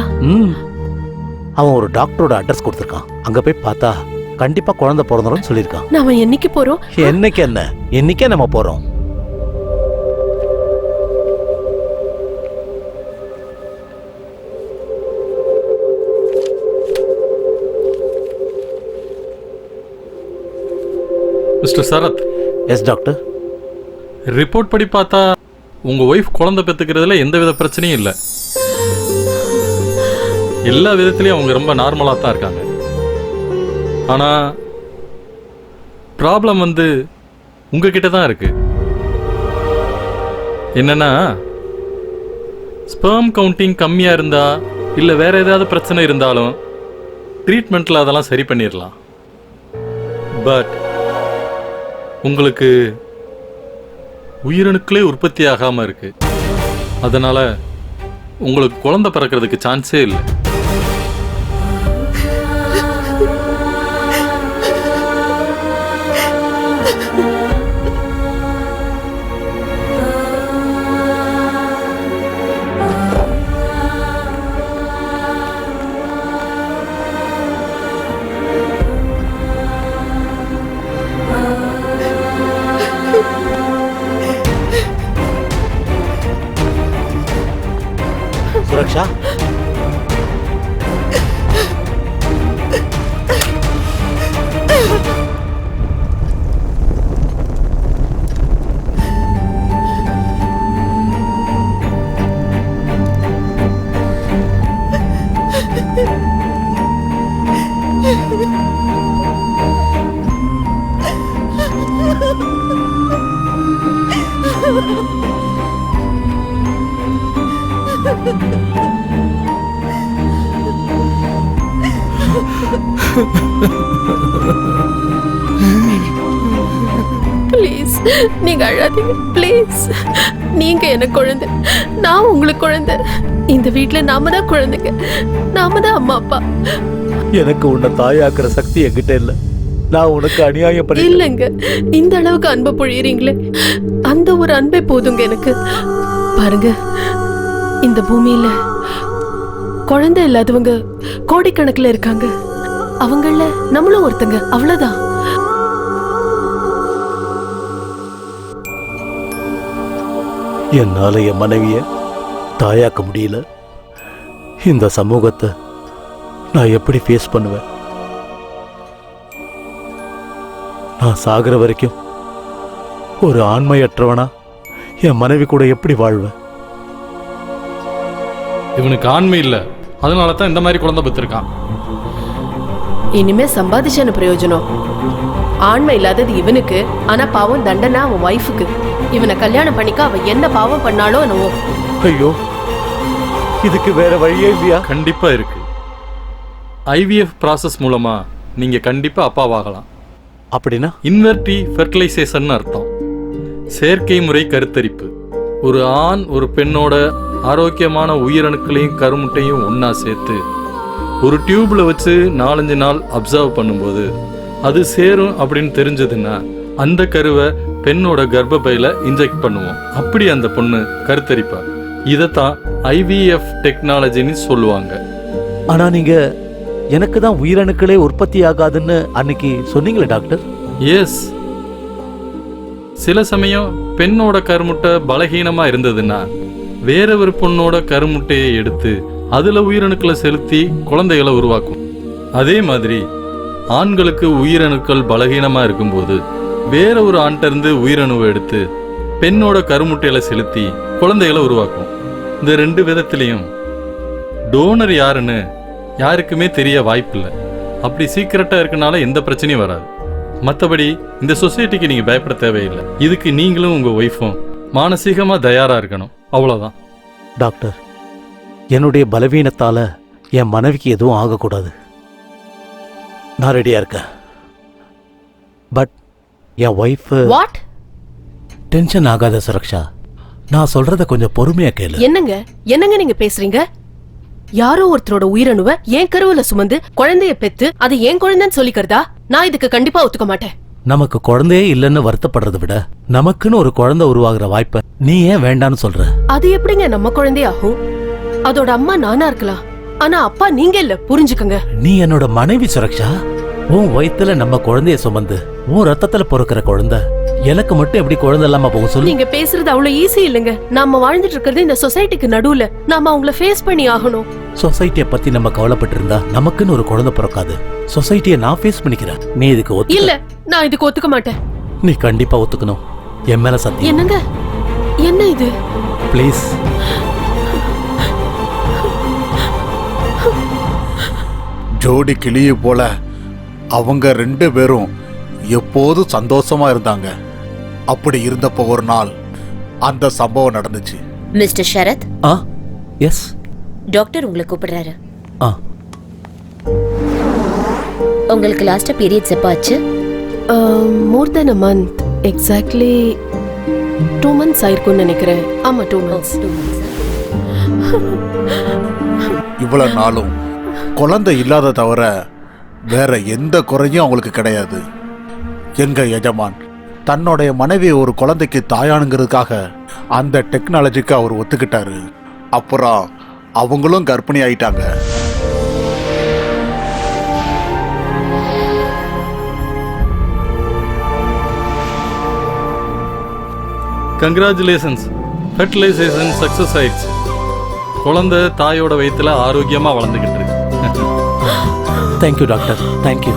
அவன் ஒரு டாக்டரோட அட்ரஸ் கொடுத்துருக்கான். அங்க போய் பார்த்தா கண்டிப்பா குழந்தை பிறந்தரும் சொல்லியிருக்கான். நாம என்னைக்கு போறோம்? என்னைக்கு என்ன, என்னைக்கே நம்ம போறோம். Mister Sarath. Yes doctor. Report படி பார்த்தா உங்க ஒய்ஃப் குழந்தை பெற்றுக்கிறதுல எந்தவித பிரச்சனையும் இல்லை. எல்லா விதத்திலையும் அவங்க ரொம்ப நார்மலாக தான் இருக்காங்க. ஆனால் ப்ராப்ளம் வந்து உங்ககிட்ட தான் இருக்கு. என்னன்னா, ஸ்பெர்ம் கவுண்டிங் கம்மியாக இருந்தா இல்லை வேற ஏதாவது பிரச்சனை இருந்தாலும் ட்ரீட்மெண்ட்டில் அதெல்லாம் சரி பண்ணிடலாம். பட் உங்களுக்கு உயிரணுக்களே உற்பத்தி ஆகாமல் இருக்கு. அதனால உங்களுக்கு குழந்தை பிறக்கிறதுக்கு சான்ஸே இல்லை. சுரக்ஷா, ப்ளீஸ் நீங்க அழாதீங்க, ப்ளீஸ். நீங்க எனக்கு குழந்தை, நான் உங்களுக்கு குழந்தை. இந்த வீட்ல நாம தான் குழந்தைங்க, நாம தான் அம்மா அப்பா. எனக்கு உன்னை தாயாக்குற சக்தி என்கிட்ட இல்ல. நான் உனக்கு அநியாயம் பண்ணி இல்லைங்க. இந்த அளவுக்கு அன்பை பொழியறீங்களே, அந்த ஒரு அன்பே போதுங்க எனக்கு. பாருங்க, இந்த பூமியில குழந்தை இல்லாதவங்க கோடிக்கணக்கில் இருக்காங்க. அவங்கள நம்மளும் ஒருத்தங்க, அவ்வளவுதான். என்னால என் மனைவிய தாயாக்க முடியல. இந்த சமூகத்தை நான் எப்படி ஃபேஸ் பண்ணுவேன்? நான் சாகிற வரைக்கும் ஒரு ஆண்மையற்றவனா என் மனைவி கூட எப்படி வாழ்வேன்? இவனுக்கு ஆண்மை இல்லை, அதனால தான் இந்த மாதிரி குழந்தை பெற்றிருக்கான். இனிமே சம்பாதிச்சான பிரயோஜனம். ஆண்மை இல்லாதது இவனுக்கு, ஆனா பாவம் தண்டனை அவன் ஒய்ஃபுக்கு. இவனை கல்யாணம் பண்ணிக்க அவ என்ன பாவம் பண்ணாலும் என்னவோ. ஐயோ, இதுக்கு வேற வழியே இல்லையா? கண்டிப்பா இருக்கு. ஐவிஎஃப் ப்ராசஸ் மூலமா நீங்க கண்டிப்பா அப்பாவாகலாம். அப்படின்னா இன்வெர்டி ஃபெர்டிலைசேஷன் அர்த்தம். செயற்கை முறை கருத்தரிப்பு. ஒரு ஆண் ஒரு பெண்ணோட ஆரோக்கியமான உயிரணுக்களையும் கருமுட்டையும் ஒண்ணா சேர்த்து ஒரு டியூப்ல வச்சு 4-5 நாள் அப்சர்வ் பண்ணும்போது அது சேரும் அப்படின்னு தெரிஞ்சதுன்னா அந்த கருவை பெண்ணோட கர்ப்பப்பையில இன்ஜெக்ட் பண்ணுவோம். அப்படி அந்த பொண்ணு கருத்தரிப்பா. இதைத்தான் IVF டெக்னாலஜின்னு சொல்லுவாங்க. ஆனா நீங்க எனக்கு தான் உயிரணுக்களே உற்பத்தி ஆகாதுன்னு அன்னைக்கு சொன்னீங்களே டாக்டர். எஸ், சில சமயம் பெண்ணோட கருமுட்டை பலகீனமா இருந்ததுன்னா வேற ஒரு பொண்ணோட கருமுட்டையை எடுத்து அதுல உயிரணுக்களை செலுத்தி குழந்தைகளை உருவாக்கும். அதே மாதிரி ஆண்களுக்கு உயிரணுக்கள் பலகீனமா இருக்கும்போது வேற ஒரு ஆண்கிட்ட இருந்து உயிரணுவை எடுத்து பெண்ணோட கருமுட்டையில செலுத்தி குழந்தைகளை உருவாக்கும். இந்த 2 விதத்திலையும் டோனர் யாருன்னு யாருக்குமே தெரிய வாய்ப்பில்லை. அப்படி சீக்கிரட்டா இருக்கனால எந்த பிரச்சனையும் வராது. மற்றபடி இந்த சொசைட்டிக்கு நீங்க பயப்பட தேவையில்லை. இதுக்கு நீங்களும் உங்க ஒய்ஃபும் மானசீகமா தயாரா இருக்கணும், அவ்வளவுதான். டாக்டர், என்னுடைய பலவீனத்தால என் மனைவிக்கு எதுவும் ஆகக்கூடாது. நான் ரெடியா இருக்கேன். But N wife what? Tension ஆகாத சுரக்ஷா, நான் சொல்றத கொஞ்சம் பொறுமையா கேளு. என்னங்க நீங்க பேசுறீங்க? யாரோ ஒருத்தரோட உயிரணுவை என் கருவுல சுமந்து குழந்தைய பெத்து அது என் குழந்தைன்னு சொல்லிக்கிறதா? நான் இதுக்கு கண்டிப்பா ஒத்துக்க மாட்டேன். நமக்கு குழந்தையே இல்லைன்னு வருத்தப்படுறதை விட நமக்குன்னு ஒரு குழந்தை உருவாகிற வாய்ப்பை நீ ஏன் வேண்டான்னு சொல்ற? அது எப்படிங்க நம்ம குழந்தை ஆகும்? அதோட அம்மா நானா இருக்கலாம், ஆனா அப்பா நீங்க இல்ல, புரிஞ்சுக்கங்க. நீ என்னோட மனைவி சுரக்ஷா. உன் வயித்துல நம்ம குழந்தைய சுமந்து உன் ரத்தத்துல பொறுக்கிற குழந்தை எனக்கு மட்டும் எப்படி குழந்தை இல்லாம போக சொல்லு? நீங்க பேசுறது அவ்வளவு ஈஸி இல்லைங்க. நாம வாழ்ந்துட்டு இருக்கிறது இந்த சொசைட்டிக்கு நடுவுல. நாம அவங்கள ஃபேஸ் பண்ணி ஆகணும். சொசைட்டியை பத்தி நம்ம கவலைப்பட்டு இருந்தா நமக்குன்னு ஒரு குழந்தை பிறக்காது. சொசைட்டியை நான் ஃபேஸ் பண்ணிக்கிறேன். நீ இதுக்கு இல்ல, நான் இதுக்கு ஒத்துக்க மாட்டேன். நீ கண்டிப்பா ஒத்துக்கணும். என் மேல சத்தியம். என்னங்க என்ன இது? ப்ளீஸ். ஜோடி கிளியை போல அவங்க 2 பேரும் எப்போதும் சந்தோஷமா இருந்தாங்க. அப்படி இருந்தப்போ ஒரு நாள் அந்த சம்பவம் நடந்துச்சு. மிஸ்டர் ஷரத், எஸ், டாக்டர் உங்களை கூப்பிடுறாரு. உங்களுக்கு லாஸ்டா பீரியட்ஸ் எப்ப ஆச்சு? மோர் தென் a month. எக்ஸாக்ட்லி 2 months ஆயிருக்கும்னு நினைக்கிறேன். ஆமா, 2 months. இவ்வளவு நாளும் குழந்தை இல்லாத தவிர வேற எந்த குறையும் அவங்களுக்கு கிடையாது. எங்க எஜமான் தன்னுடைய மனைவி ஒரு குழந்தைக்கு தாயானுங்கிறதுக்காக அந்த டெக்னாலஜிக்கு அவர் ஒத்துக்கிட்டாரு. அப்புறம் அவங்களும் கர்ப்பிணி ஆயிட்டாங்க. கங்க்ராச்சுலேஷன்ஸ், ஃபெர்டிலைசேஷன் சக்சஸ் ஆயிடுச்சு. குழந்தை தாயோட வயித்துல ஆரோக்கியமா வளர்ந்துகிட்டு இருக்கு. Thank you doctor, thank you.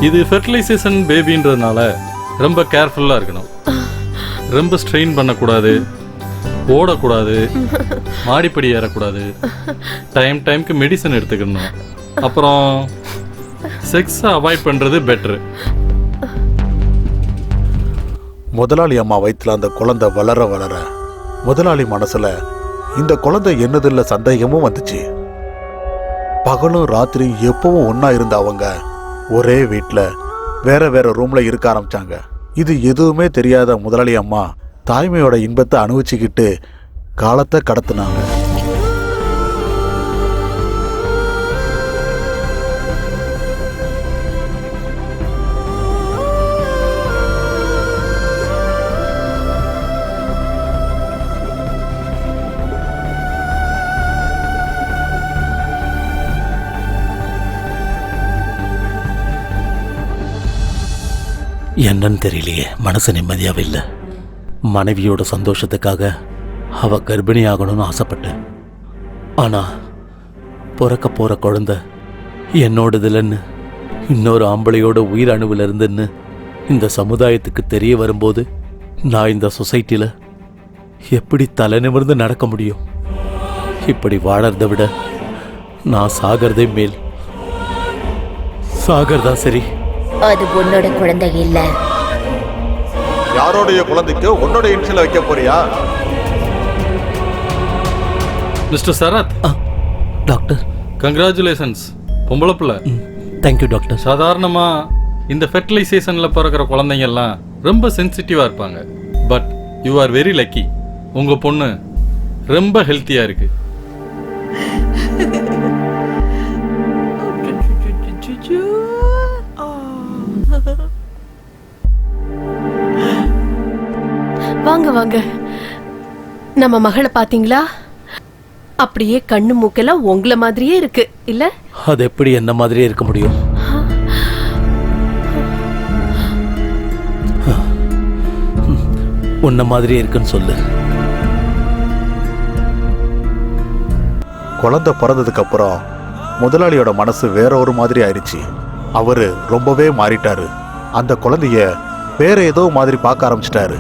இது ஃபெர்டிலைசேஷன் பேபின்றதுனால ரொம்ப கேர்ஃபுல்லா இருக்கணும். ரொம்ப ஸ்ட்ரெயின் பண்ணக்கூடாது, ஓடக்கூடாது, மாடிப்படி ஏறக்கூடாது, டைம்க்கு மெடிசன் எடுத்துக்கணும். அப்புறம் செக்ஸை அவாய்ட் பண்றது பெட்ரு. முதலாளி அம்மா வயிற்றுல அந்த குழந்தை வளர வளர முதலாளி மனசுல இந்த குழந்தை என்னதில்ல சந்தேகமும் வந்துச்சு. பகலும் ராத்திரி எப்பவும் ஒன்னா இருந்த அவங்க ஒரே வீட்டில் வேற வேற ரூம்ல இருக்க ஆரம்பிச்சாங்க. இது எதுவுமே தெரியாத முதலாளி அம்மா தாய்மையோட இன்பத்தை அனுபவிச்சுக்கிட்டு காலத்தை கடத்தினாங்க. என்னன்னு தெரியலையே, மனசு நிம்மதியாவே இல்லை. மனைவியோட சந்தோஷத்துக்காக அவ கர்ப்பிணி ஆகணும்னு ஆசைப்பட்டேன். ஆனா பிறக்க போற குழந்தை என்னோடதுலன்னு இன்னொரு ஆம்பளையோட உயிர் அணுவில் இருந்துன்னு இந்த சமுதாயத்துக்கு தெரிய வரும்போது நான் இந்த சொசைட்டில எப்படி தலை நிமிர்ந்து நடக்க முடியும்? இப்படி வாழறதை விட நான் சாகிறதே மேல். சாகிறதா சரி. அது உன்னோட குழந்தை இல்ல. யாரோடைய குழந்தைக்கு உன்னோட இன்சியல் வைக்க போறியா? மிஸ்டர் சரத், டாக்டர், கங்க்ராச்சுலேஷன்ஸ், பொம்பளை பிள்ளை. Thank you doctor. சாதாரணமா இந்த ஃபெர்டிலைசேஷன்ல பிறக்கிற குழந்தைங்க எல்லாம் ரொம்ப சென்சிட்டிவா இருப்பாங்க. But you are very lucky. உங்க பொண்ணு ரொம்ப ஹெல்த்தியா இருக்கு. வாங்க வாங்க. நம்ம மகளை பாத்தீங்களா? அப்படியே கண்ணு மூக்கெல்லாம் உங்கள மாதிரியே இருக்கு இல்ல? அது எப்படி என்ன மாதிரியே இருக்க முடியும்? உன்ன மாதிரியே இருக்குன்னு சொல்லு. குழந்தை பிறந்ததுக்கு அப்புறம் முதலாளியோட மனசு வேற ஒரு மாதிரி ஆயிடுச்சு. அவரு ரொம்பவே மாறிட்டாரு. அந்த குழந்தைய வேற ஏதோ மாதிரி பார்க்க ஆரம்பிச்சிட்டாரு.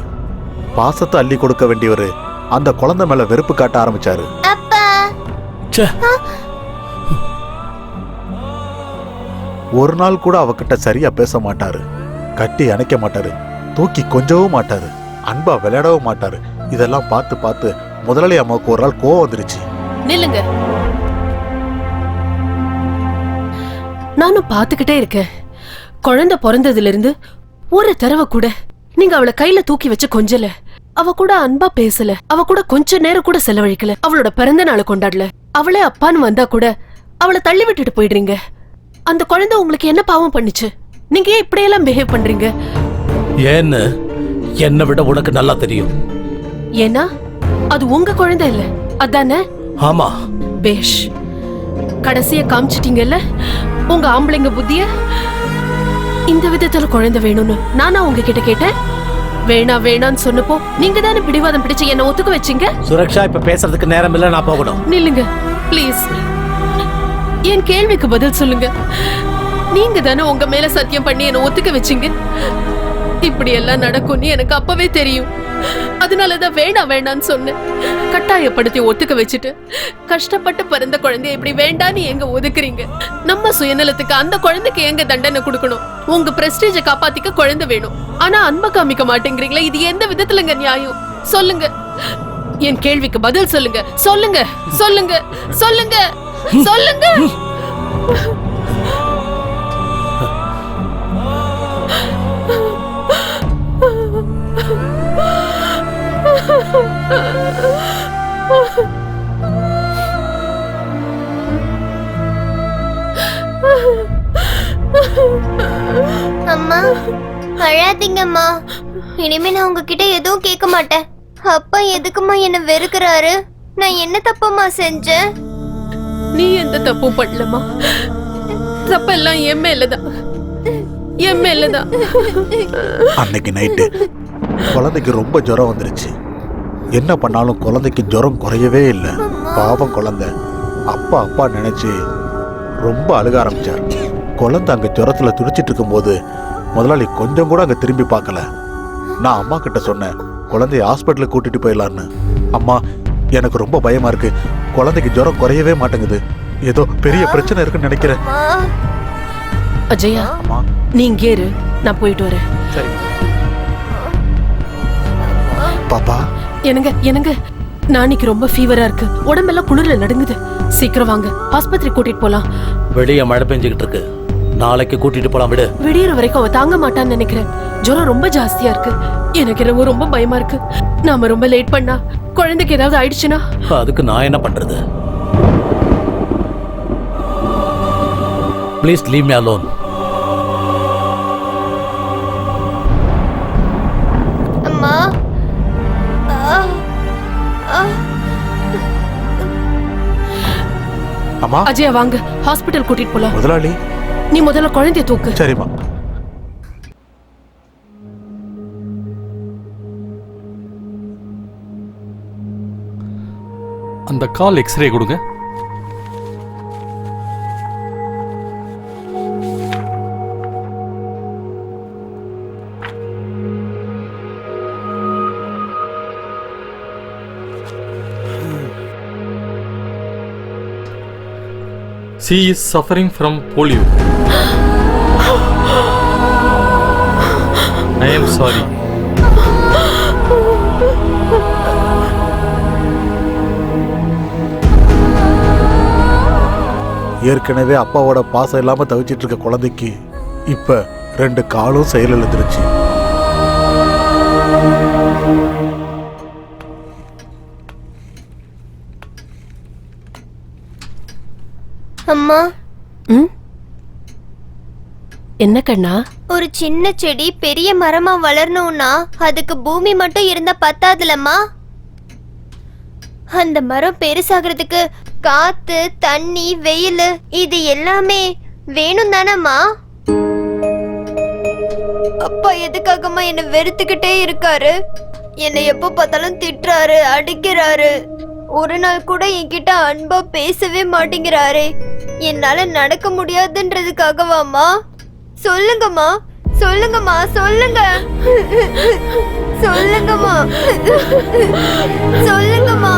பாசத்தை அள்ளி கொடுக்க வேண்டியவரு அந்த குழந்தை மேல வெறுப்பு காட்ட ஆரம்பிச்சாரு. ஒரு நாள் கூட அவகிட்ட சரியா பேச மாட்டாரு, கட்டி அணைக்க மாட்டாரு, தூக்கி கொஞ்சவும் மாட்டாரு, அன்பா விளையாடவும் மாட்டாரு. இதெல்லாம் பார்த்து பார்த்து முதலாளி அம்மாவுக்கு ஒரு நாள் கோவம் வந்துருச்சு. நில்லுங்க. நானும் பாத்துக்கிட்டே இருக்கேன். குழந்தை பிறந்ததுல இருந்து ஒரு தடவை கூட நீங்க அவளை கையில தூக்கி வச்சு கொஞ்சல, அவ கூட அன்பா பேசல, அவ கூட கொஞ்ச நேரம் கூட செலவழிக்கல, அவளோட பிறந்த நாளை கொண்டாடல. அவளே அப்பான்னு வந்தா கூட அவளை தள்ளி விட்டுட்டு போயிடுறீங்க. அந்த குழந்தை உங்களுக்கு என்ன பாவம் பண்ணுச்சு? நீங்க ஏன் இப்படியெல்லாம் பிஹேவ் பண்றீங்க? ஏன்னு என்னை விட உனக்கு நல்லா தெரியும். ஏன்னா அது உங்க குழந்தை இல்ல, அதானே? ஆமா. பேஷ், கடைசிய காமிச்சிட்டீங்கல்ல உங்க ஆம்பளைங்க புத்திய. இந்த விதத்துல குழந்தை வேணும்னு நானா உங்ககிட்ட கேட்டேன்? வேணா வேணான்னு சொன்னப்போ நீங்க தானே பிடிவாதம் பிடிச்சு என்ன ஒத்துக்க வச்சீங்க. சுரக்ஷா, இப்ப பேசுறதுக்கு நேரம் இல்ல, நான் போகணும். நில்லுங்க ப்ளீஸ். என் கேள்விக்கு பதில் சொல்லுங்க. நீங்க தானே உங்க மேல சத்தியம் பண்ணி என்ன ஒத்துக்க வச்சீங்க. இப்படி எல்லாம் நடக்கும்னு எனக்கு அப்பவே தெரியும். அதனாலதான் வேணா வேணான்னு சொன்னேன். கட்டாயப்படுத்தி ஒத்துக்க வச்சுட்டு கஷ்டப்பட்டு பிறந்த குழந்தைய இப்படி வேண்டான்னு எங்க ஒதுக்குறீங்க? நம்ம சுயநலத்துக்கு அந்த குழந்தைக்கு எங்க தண்டனை கொடுக்கணும்? உங்க பிரஸ்டீஜை காப்பாத்திக்க குழந்தை வேணும், ஆனா அன்பை காமிக்க மாட்டேங்கிறீங்களா? இது எந்த விதத்துலங்க நியாயம்? சொல்லுங்க. என் கேள்விக்கு பதில் சொல்லுங்க. சொல்லுங்க சொல்லுங்க சொல்லுங்க சொல்லுங்க. அம்மா, அழாதீங்கம்மா. இனிமே நான் உங்ககிட்ட எதுவும் கேட்க மாட்டேன். அப்பா எதுக்குமா என்ன வெறுக்கிறாரு? நான் என்ன தப்பம்மா செஞ்சேன்? நீ எந்த தப்பும் பண்ணலமா. தப்பெல்லாம் என் மேலதான், என் மேலதான். அன்னைக்கு நைட்டு குழந்தைக்கு ரொம்ப ஜுரம் வந்துருச்சு. என்ன பண்ணாலும் குழந்தைக்கு ஜுரம் குறையவே இல்லை. பாவம் குழந்தை அப்பா அப்பா நினைச்சு ரொம்ப அழுக ஆரம்பிச்சார். குழந்தை அங்க ஜுரத்துல துடிச்சிட்டு இருக்கும்போது முதலாளி கொஞ்சம் கூட அங்க திரும்பி பார்க்கல. நான் அம்மா கிட்ட சொன்னேன், குழந்தைய ஹாஸ்பிட்டலுக்கு கூட்டிட்டு போயிடலான்னு. அம்மா, எனக்கு ரொம்ப பயமா இருக்கு, குழந்தைக்கு ஜுரம் குறையவே மாட்டேங்குது, ஏதோ பெரிய பிரச்சனை இருக்குன்னு நினைக்கிறேன். அஜயா, நீ இங்கே இரு, நான் போயிட்டு வரேன். சரி பாப்பா. எனக்கு நாளைக்கு ரொம்ப ஃபீவரா இருக்கு, உடம்பெல்லாம் குளிர்ல நடுங்குது. சீக்கிரம் வாங்க, ஆஸ்பத்திரி கூட்டிட்டு போலாம். வெளியே மழை பெஞ்சுக்கிட்டு இருக்கு, நாளைக்கு கூட்டிட்டு போலாம். விடு. விடியற வரைக்கும் அவ தாங்க மாட்டான்னு நினைக்கிறேன். ஜுரம் ரொம்ப ஜாஸ்தியா இருக்கு. எனக்கு என்னவோ ரொம்ப பயமா இருக்கு. நாம ரொம்ப லேட் பண்ணா குழந்தைக்கு ஏதாவது ஆயிடுச்சுன்னா அதுக்கு நான் என்ன பண்றது? Please leave me alone. அம்மா, அம்மா. அஜயா வாங்க, ஹாஸ்பிட்டல் கூட்டிட்டு போலாம். முதலாளி, நீ முதல்ல குழந்தைய தூக்கு. சரிம்மா. அந்த கால் எக்ஸ்ரே கொடுங்க. She is suffering from polio. I am sorry. ஏற்கனவே அப்பாவோட பாசம் இல்லாம தவிச்சிட்டு இருக்க குழந்தைக்கு இப்ப 2 காலும் செயல் எழுந்துருச்சு. அம்மா, என்ன கண்ணா? ஒரு சின்ன செடி பெரிய மரமா வளரணும்னா அதுக்கு பூமி மட்டும் இருந்தா பத்தாதுலம்மா. அந்த மரம் பெருசாகிறதுக்கு காத்து, தண்ணி, வெயில் இது எல்லாமே வேணும் தானம்மா? அப்பா எதுக்காகம்மா என்ன வெறுத்துக்கிட்டே இருக்காரு? என்னை எப்போ பார்த்தாலும் திட்டுறாரு, அடிக்கிறாரு. ஒரு நாள் கூட என்கிட்ட அன்பா பேசவே மாட்டேங்கிறாரே. என்னால நடக்க முடியாதுன்றதுக்காகவாம்மா? சொல்லுங்கம்மா, சொல்லுங்கம்மா, சொல்லுங்க, சொல்லுங்கம்மா, சொல்லுங்கம்மா.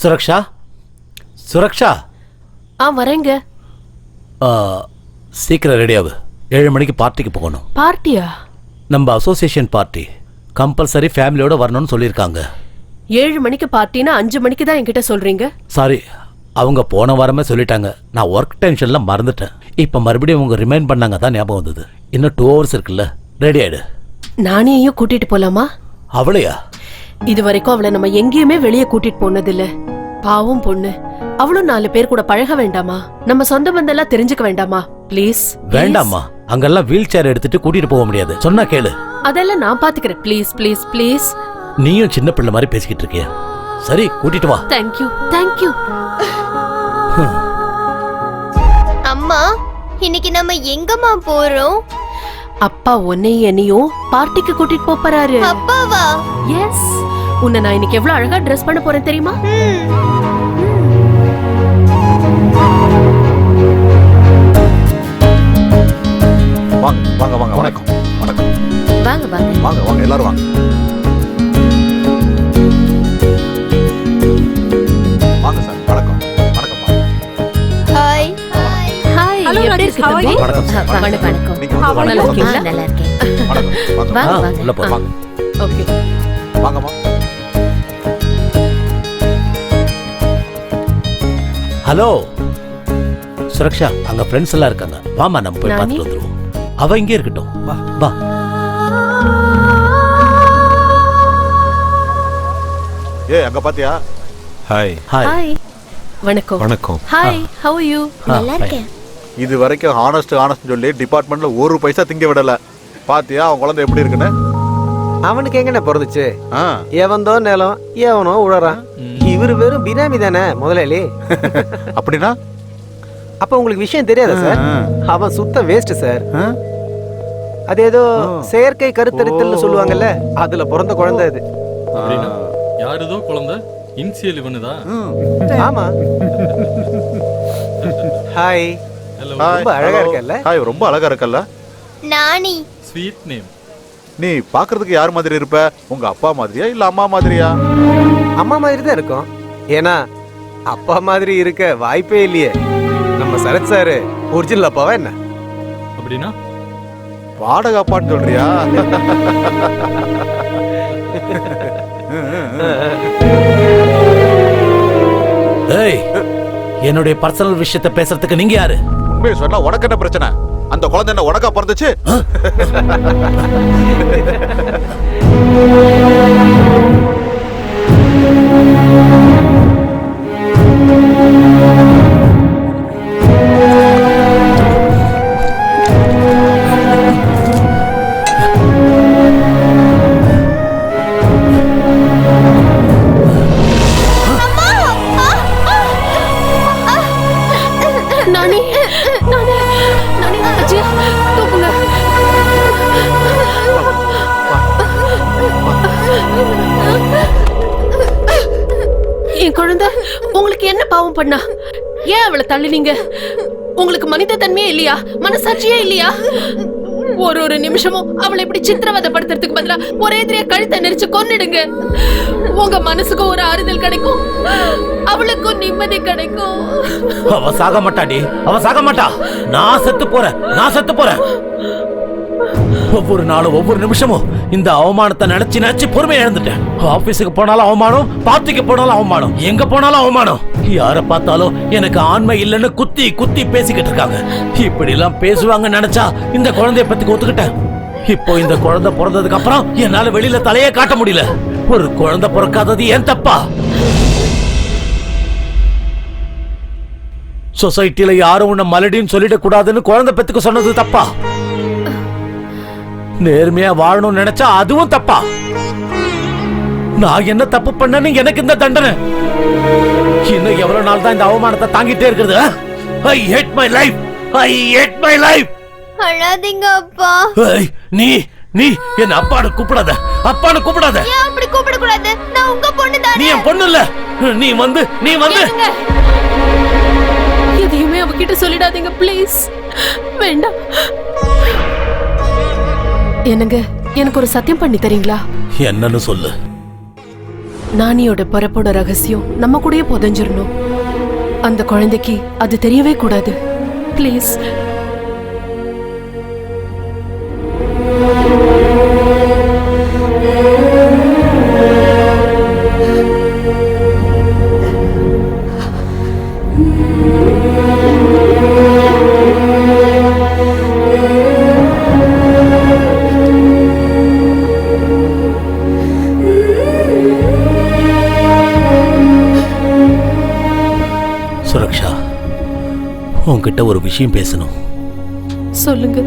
சுரக்ஷா, சுரக்ஷா, வரேங்க. சீக்கிரம் ரெடியாவு. 7 மணிக்கு பார்ட்டிக்கு போகணும். பார்ட்டியா? நம்ம அசோசியேஷன் பார்ட்டி கம்பல்சரி ஃபேமிலியோட வரணும்னு சொல்லியிருக்காங்க. 7 மணிக்கு பார்ட்டினா 5 மணிக்கு தான் என்கிட்ட சொல்றீங்க? சாரி, அவங்க போன வாரமே சொல்லிட்டாங்க. நான் ஒர்க் டென்ஷன்ல மறந்துட்டேன். இப்போ மறுபடியும் அவங்க ரிமைண்ட் பண்ணாங்க தான் ஞாபகம் வந்தது. இன்னும் 2 hours இருக்குல்ல, ரெடி ஆயிடு. நானேயும் கூட்டிட்டு போலாமா? அவளையா? இது வரைக்கும் அவளை நம்ம எங்கேயுமே வெளியே கூட்டிட்டு போனதில்ல. பாவம் பொண்ணு, அவளும் 4 பேர் கூட பழக வேண்டாமா? நம்ம சொந்த பந்தெல்லாம் தெரிஞ்சுக்க வேண்டாமா? ப்ளீஸ். வேண்டாமா, அங்கெல்லாம் வீல் சேர் எடுத்துட்டு கூட்டிட்டு போக முடியாது. சொன்னா கேளு. அதெல்லாம் நான் பாத்துக்கிறேன். Please please please. நீயும் சின்ன பிள்ளை மாதிரி பேசிக்கிட்டு இருக்கிய. சரி, கூட்டிட்டு வா. Thank you thank you. அம்மா, இன்னைக்கு நம்ம எங்கம்மா போறோம்? அப்பா உன்னையும் என்னையும் பார்ட்டிக்கு கூட்டிட்டு போறாரு. அப்பாவா? எஸ். உன்னை நான் இன்னைக்கு எவ்வளவு அழகா ட்ரெஸ் பண்ண போறேன் தெரியுமா? வாங்க வாங்க வாங்க. வணக்கம் வணக்கம். வாங்க வாங்க வாங்க வாங்க, எல்லாரும் வாங்க. வாங்க சார். வணக்கம் வணக்கம். ஹாய். ஹாய். எப்படி இருக்கு தம்பி? வணக்கம் சார். வணக்கம். நீங்க வந்து நல்லா இருக்கீங்களா? நல்லா இருக்கேன். வணக்கம் வாங்க. வாங்க வாங்க. உள்ள போ. வாங்க ஓகே. வாங்கம்மா. ஹலோ சுரக்ஷா, அங்க ஃப்ரெண்ட்ஸ் எல்லாம் இருக்காங்க. வாமா, நம்ம போய் பார்த்துட்டு வந்துருவோம். அவ இங்கே இருக்கட்டும். வா வா. அங்க பாத்தியா? ஹாய். ஹாய். ஹாய். வணக்கம். வணக்கம். Hi, how are you? நல்லா இருக்கேன். இது வரைக்கும் ஹானஸ்ட் சொல்லி டிபார்ட்மெண்ட்ல 1 பைசா திங்க விடல. பாத்தியா அவன் குழந்தை எப்படி இருக்குன்னு? அவனுக்கு எங்கண்ணே பிறந்துச்சு? ஆ. எவன்தோ நிலம் எவனோ உழறான். இவரு வெறும் பினாமி தானே முதலாளி. அப்படின்னா அப்ப உங்களுக்கு விஷயம் தெரியாதா சார்? அவன் சுத்த வேஸ்ட் சார். அது ஏதோ செயற்கை கருத்தரித்தல் சொல்லுவாங்கல்ல, அதுல பிறந்த குழந்தை இது. அப்படின்னா யாருதோ குழந்தை இன்சியல் இவனுதா? ஆமா. ஹாய். ஹலோ. ரொம்ப அழகா இருக்கல்ல? ஹாய், ரொம்ப அழகா இருக்கல்ல? நானி. Sweet name. நீ பாக்குறதுக்கு யார் மாதிரி இருப்ப? உங்க அப்பா மாதிரியா இல்ல அம்மா மாதிரியா? அம்மா மாதிரி தான் இருக்கும். ஏன்னா அப்பா மாதிரி இருக்க வாய்ப்பே இல்லையே. நம்ம சரத் சாரு ஒரிஜினல் அப்பாவா என்ன? அப்படின்னா வாடகை அப்பான்னு சொல்றியா? ஏய், என்னுடைய பர்சனல் விஷயத்தை பேசுறதுக்கு நீங்க யாரு? உண்மையை சொன்னா உனக்கு என்ன பிரச்சனை? அந்த குழந்தை என்ன உனக்கா பிறந்துச்சு? நானி, நானி, நானி, அஜய், தூக்குங்க. என் குழந்தை உங்களுக்கு என்ன பாவம் பண்ணா? ஏன் அவளை தள்ளினீங்க? உங்களுக்கு மனித தன்மையே இல்லையா? மனசாட்சியே இல்லையா? ஒரு நிமிஷமும் அவளை இப்படி சித்திரவதைப்படுத்துறதுக்கு பதிலா ஒரே எதிரியா கழுத்தை நெரிச்சு கொன்னிடுங்க. உங்க மனசுக்கும் ஒரு ஆறுதல் கிடைக்கும், அவளுக்கும் நிம்மதி கிடைக்கும். அவ சாக மாட்டாடி, அவ சாக மாட்டா. நான் செத்து போறேன். ஒவ்வொரு நாளும் ஒவ்வொரு நிமிஷமும் இந்த அவமானத்தை நினைச்சு நினைச்சு பொறுமையை இழந்துட்டேன். ஆபீஸுக்கு போனாலும் அவமானம், பார்ட்டிக்கு போனாலும் அவமானம், எங்க போனாலும் அவமானம். யார பார்த்தாலும் எனக்கு ஆண்மை இல்லைன்னு குத்தி குத்தி பேசிக்கிட்டு இருக்காங்க. இப்படி எல்லாம் பேசுவாங்கன்னு நினைச்சா இந்த குழந்தைய பத்தி ஒத்துக்கிட்டேன். இப்போ இந்த குழந்தை பிறந்ததுக்கு அப்புறம் என்னால வெளியில தலையே காட்ட முடியல. ஒரு குழந்தை பிறக்காதது ஏன் தப்பா? சொசைட்டில யாரும் உன்னை மலடின்னு சொல்லிட கூடாதுன்னு குழந்தை பெத்துக்க சொன்னது தப்பா? நேர்மையா வாழணும்னு நினைச்சா அதுவும் தப்பா? நான் என்ன தப்பு பண்ணேன்னு எனக்கு இந்த தண்டனை? இன்னும் எவ்வளவு நாள் தான் இந்த அவமானத்தை தாங்கிட்டே இருக்கிறது? I hate my life. I hate my life. அழாதீங்க அப்பா. நீ நீ என்ன அப்பான்னு கூப்பிடாத, அப்பான்னு கூப்பிடாத. ஏன் அப்படி கூப்பிட கூடாது? நான் உங்க பொண்ணு தானே. நீ என் பொண்ணு இல்ல. நீ வந்து எதையுமே அவகிட்ட சொல்லிடாதீங்க ப்ளீஸ். வேண்டாம். என்னங்க, எனக்கு ஒரு சத்தியம் பண்ணி தரீங்களா? என்னன்னு சொல்லு. நானியோட பிறப்போட ரகசியம் நம்ம கூடயே புதைஞ்சிரணும். அந்த குழந்தைக்கு அது தெரியவே கூடாது. ப்ளீஸ். சுரக்ஷா, உன்கிட்ட ஒரு விஷயம் பேசணும். சொல்லுங்க.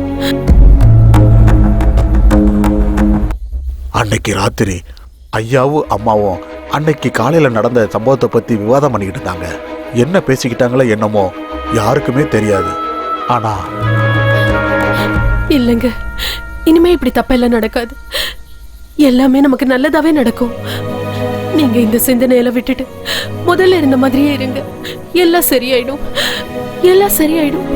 அன்னைக்கு ராத்திரி ஐயாவும் அம்மாவும் அன்னைக்கு காலையில நடந்த சம்பவத்தை பத்தி விவாதம் பண்ணிக்கிட்டு இருந்தாங்க. என்ன பேசிக்கிட்டாங்களோ என்னமோ யாருக்குமே தெரியாது. ஆனா இல்லங்க, இனிமே இப்படி தப்பெல்லாம் நடக்காது. எல்லாமே நமக்கு நல்லதாவே நடக்கும். நீங்க இந்த சிந்தனையில விட்டுட்டு முதல்ல இருந்த மாதிரியே இருங்க. எல்லாம் சரியாயிடும், எல்லாம் சரியாயிடும்.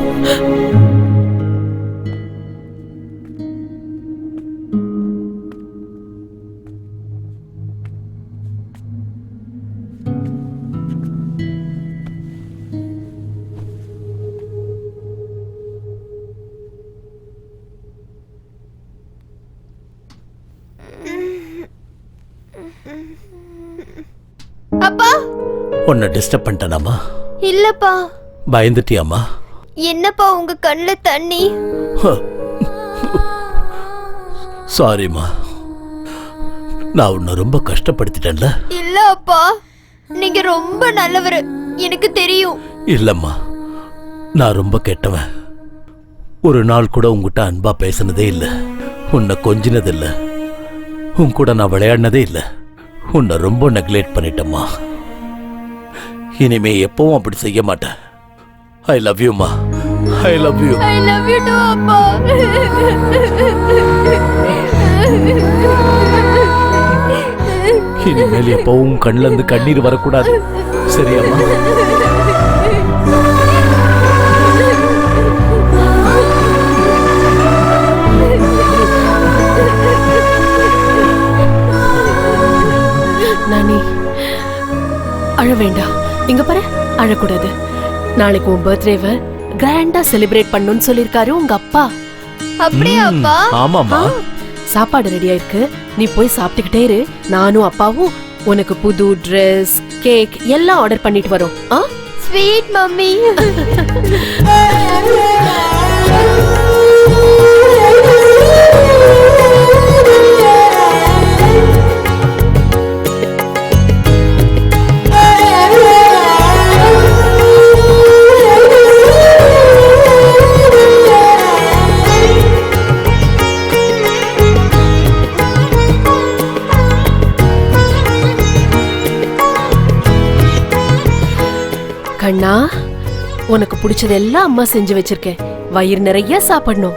அப்பா, உன்னை டிஸ்டர்ப் பண்ணிட்டேனாமா? இல்லப்பா. பயந்துட்டியாமா? என்னப்பா உங்க கண்ணுல தண்ணி? சாரிம்மா, நான் உன்னை ரொம்ப கஷ்டப்படுத்திட்டேன்ல. இல்ல அப்பா, நீங்க ரொம்ப நல்லவரு, எனக்கு தெரியும். இல்லம்மா, நான் ரொம்ப கெட்டவன். ஒரு நாள் கூட உங்ககிட்ட அன்பா பேசினதே இல்லை, உன்னை கொஞ்சினது இல்லை, உன் கூட நான் விளையாடினதே இல்லை. உன்னை ரொம்ப நெக்லெக்ட் பண்ணிட்டேம்மா. இனிமே எப்பவும் அப்படி செய்ய மாட்டேன். ஐ லவ் யூ மா. I love you. I love you to அப்பா. இனிமேல் எப்பவும் கண்ணுல இருந்து கண்ணீர் வரக்கூடாது, சரியாம்மா? நானி, அழ வேண்டாம். இங்க பாரு, அழக்கூடாது. நாளைக்கு உன் பர்த்டேவை கிராண்டா செலிப்ரேட் பண்ணணும்னு சொல்லிருக்காரு உங்க அப்பா. அப்படியே அப்பா? ஆமாமா. சாப்பாடு ரெடியா இருக்கு, நீ போய் சாப்பிட்டுக்கிட்டே இரு. நானும் அப்பாவும் உனக்கு புது ட்ரெஸ், கேக் எல்லாம் ஆர்டர் பண்ணிட்டு வரோம். Sweet mummy. கண்ணா, உனக்கு பிடிச்சதெல்லாம் அம்மா செஞ்சு வச்சிருக்கேன். வயிறு நிறைய சாப்பிடணும்.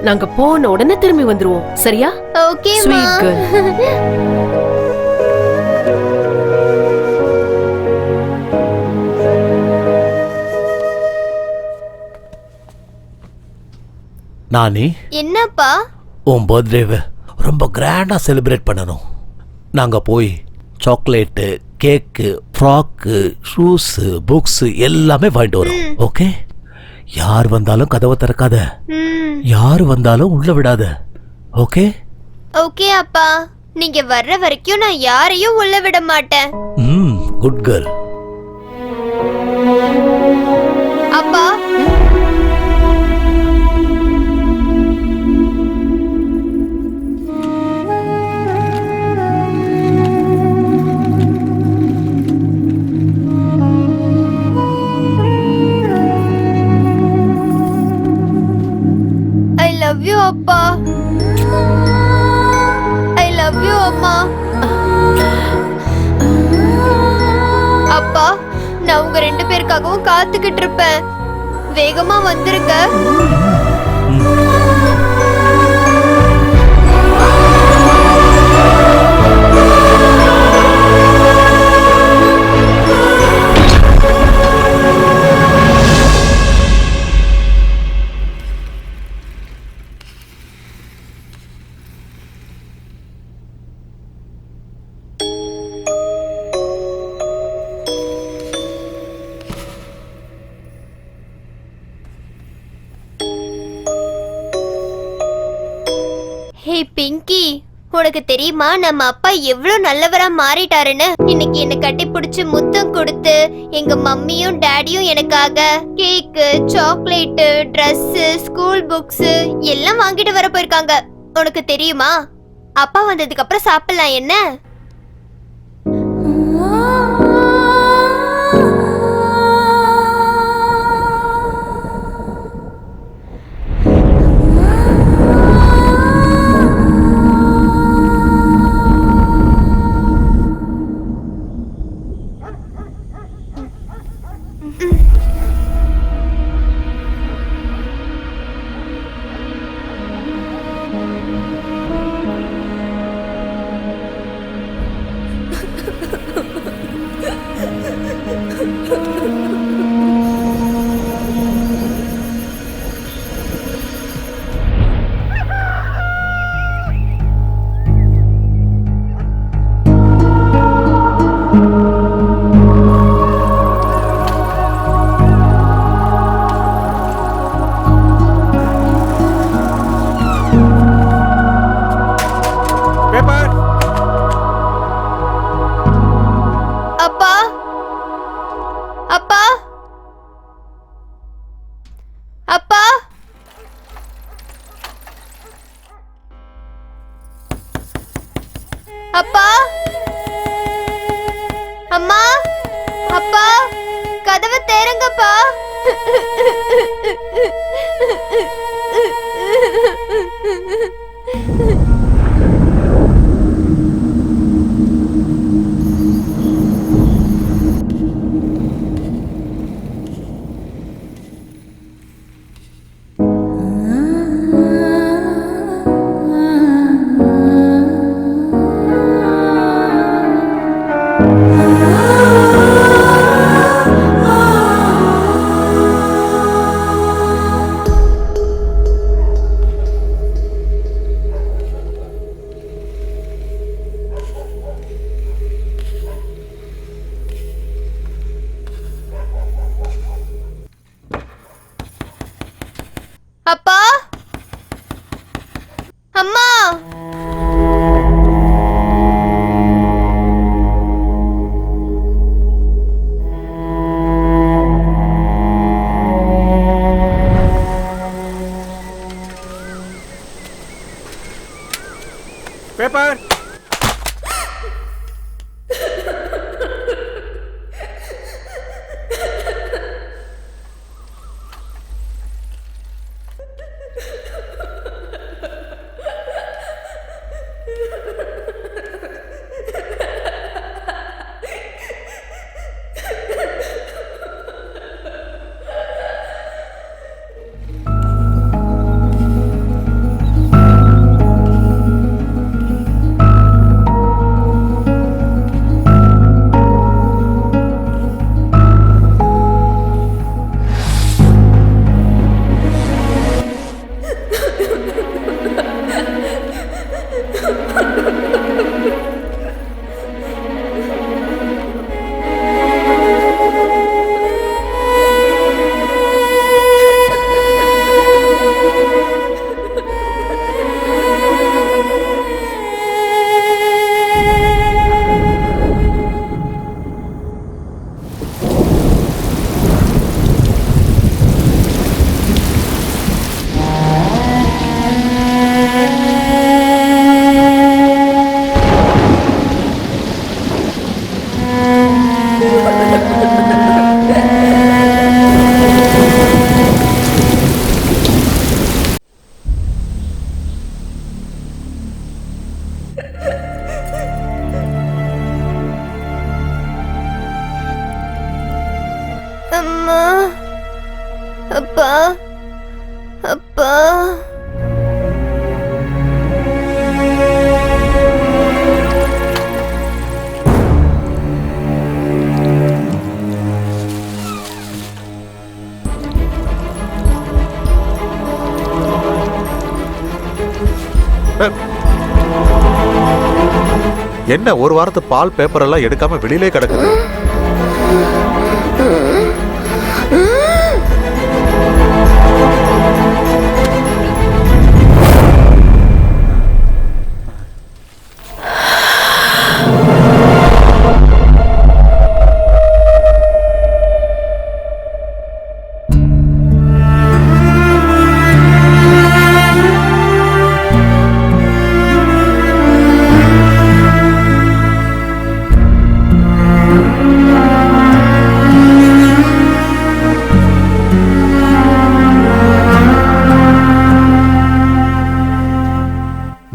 நாங்க போன உடனே திரும்பி வந்துருவோம், சரியா? ஓகே மா. Sweet girl. நானி, என்னப்பா? உன் பர்த்டேவை ரொம்ப கிராண்டா செலிப்ரேட் பண்ணணும். நாங்க போய் சாக்லேட்டு, கேக்கு, ஃப்ராக்கு, ஷூஸு, புக்ஸு எல்லாமே வாங்கிட்டு வரோம். ஓகே? யார் வந்தாலும் கதவை திறக்காத, யார் வந்தாலும் உள்ள விடாத. ஓகே? ஓகே அப்பா, நீங்க வர்ற வரைக்கும் நான் யாரையும் உள்ள விட மாட்டேன். Good girl. அப்பா, ஐ லவ் யூ அப்பா. ஐ லவ் யூ அம்மா. அப்பா, நான் உங்க 2 பேருக்காகவும் காத்துக்கிட்டு இருப்பேன். வேகமா வந்துருங்க. ஹே பிங்கி, உனக்கு தெரியுமா நம்ம அப்பா எவ்வளவு நல்லவரா மாறிட்டாருன்னு? இன்னைக்கு என்ன கட்டி பிடிச்சு முத்தம் கொடுத்து எங்க மம்மியும் டாடியும் எனக்காக கேக்கு, சாக்லேட்டு, Dress, ஸ்கூல் புக்ஸ் எல்லாம் வாங்கிட்டு வர போயிருக்காங்க. உனக்கு தெரியுமா? அப்பா வந்ததுக்கு அப்புறம் சாப்பிடலாம் என்ன? அப்பா, அப்பா, அப்பா, அப்பா, அம்மா, அப்பா, கதவை திறங்கப்பா. அப்பா, அம்மா, பேப்பர். அப்பா அப்பா என்ன ஒரு வாரத்து பால் பேப்பர் எல்லாம் எடுக்காம வெளியிலே கிடக்குது?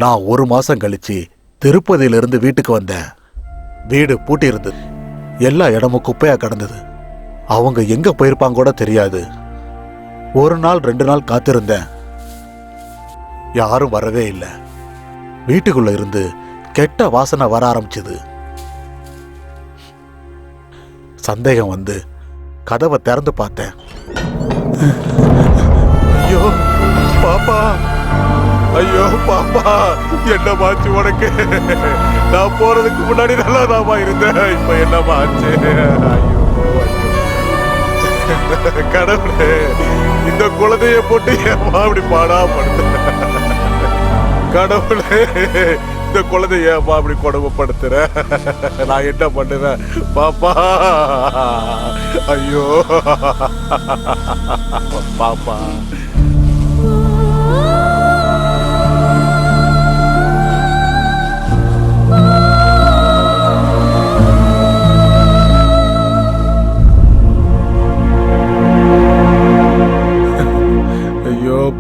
நான் ஒரு மாசம் கழிச்சு திருப்பதியிலிருந்து வீட்டுக்கு வந்தேன். வீடு பூட்டி இருந்தது. எல்லா இடமும் குப்பையா கிடந்தது. அவங்க எங்க போயிருப்பாங்க கூட தெரியாது. ஒரு நாள் 2 நாள் காத்திருந்தேன். யாரும் வரவே இல்லை. வீட்டுக்குள்ள இருந்து கெட்ட வாசனை வர ஆரம்பிச்சது. சந்தேகம் வந்து கதவை திறந்து பார்த்தேன். ஐயோ பாப்பா, ஐயோ பாப்பா, என்னமாச்சு உனக்கு? நான் போறதுக்கு முன்னாடி நல்லா தாமா இருந்தேன். இப்ப என்னமாச்சு? கடவுளே, இந்த குழந்தைய போட்டு ஏமா அப்படி பாடா படுத்த? கடவுளே, இந்த குழந்தைய ஏமா அப்படி கொடுமைப்படுத்துற? நான் என்ன பண்ணுவேன் பாப்பா? ஐயோ பாப்பா.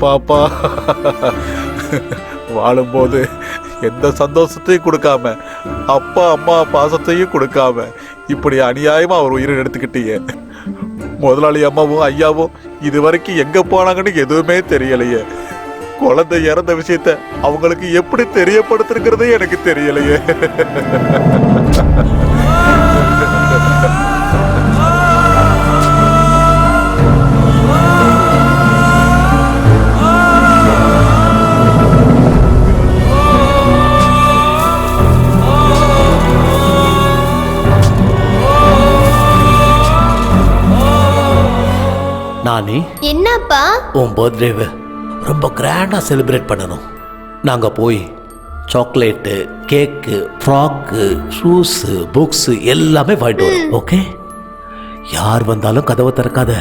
பாப்பா, வாழும்போது எந்த சந்தோஷத்தையும் கொடுக்காம, அப்பா அம்மா பாசத்தையும் கொடுக்காம, இப்படி அநியாயமா அவர் உயிரை எடுத்துக்கிட்டீங்க. முதலாளி அம்மாவும் ஐயாவும் இது வரைக்கும் எங்க போனாங்கன்னு எதுவுமே தெரியலையே. குழந்தை இறந்த விஷயத்த அவங்களுக்கு எப்படி தெரியப்படுத்துறதே எனக்கு தெரியலையே. நானி, என்னப்பா? உன் பர்த்டேவை ரொம்ப கிராண்டா செலிப்ரேட் பண்ணணும். நாங்க போய் சாக்லேட்டு, கேக்கு, ஃப்ராக்கு, ஷூஸு, புக்ஸு எல்லாமே வாங்கிட்டு வரோம். ஓகே? யார் வந்தாலும் கதவை திறக்காத,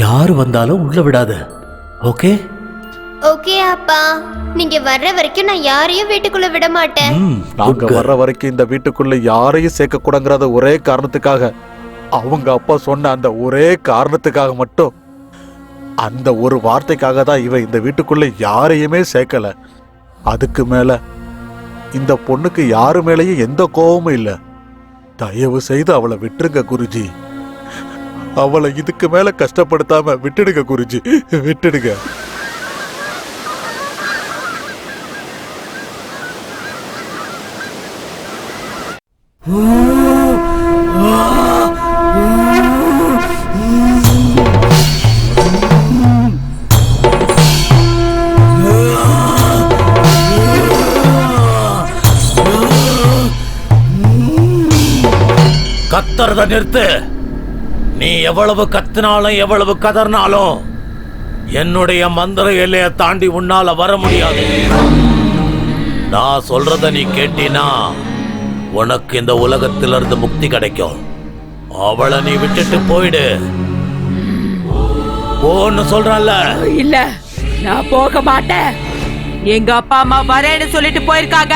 யார் வந்தாலும் உள்ள விடாத. ஓகே? ஓகே அப்பா. நீங்க வர்ற வரைக்கும் நான் யாரையும் வீட்டுக்குள்ள விட மாட்டேன். நாங்க வர்ற வரைக்கும் இந்த வீட்டுக்குள்ள யாரையும் சேர்க்க கூடாங்கிறத ஒரே காரணத்துக்காக, அவங்க அப்பா சொன்ன அந்த ஒரே காரணத்துக்காக மட்டும், அந்த ஒரு வார்த்தைக்காக தான் இவன் இந்த வீட்டுக்குள்ள யாரையுமே சேர்க்கல. அதுக்கு மேல இந்த பொண்ணுக்கு யாரு மேலேயும் எந்த கோபமும் இல்லை. தயவு செய்து அவளை விட்டுருங்க குருஜி. அவளை இதுக்கு மேல கஷ்டப்படுத்தாம விட்டுடுங்க குருஜி, விட்டுடுங்க. கத்துறத நிறுத்து. நீ எவ்வளவு கத்தினாலும் எவ்வளவு கதறினாலும் என்னுடைய மந்திர எல்லையை தாண்டி உன்னால வர முடியாது. நான் சொல்றத நீ கேட்டினா உனக்கு இந்த உலகத்திலிருந்து முக்தி கிடைக்கும். அவளை நீ விட்டுட்டு போயிடு. போன்னு சொல்றல. இல்ல, நான் போக மாட்டேன். எங்க அப்பா அம்மா வரேன்னு சொல்லிட்டு போயிருக்காங்க.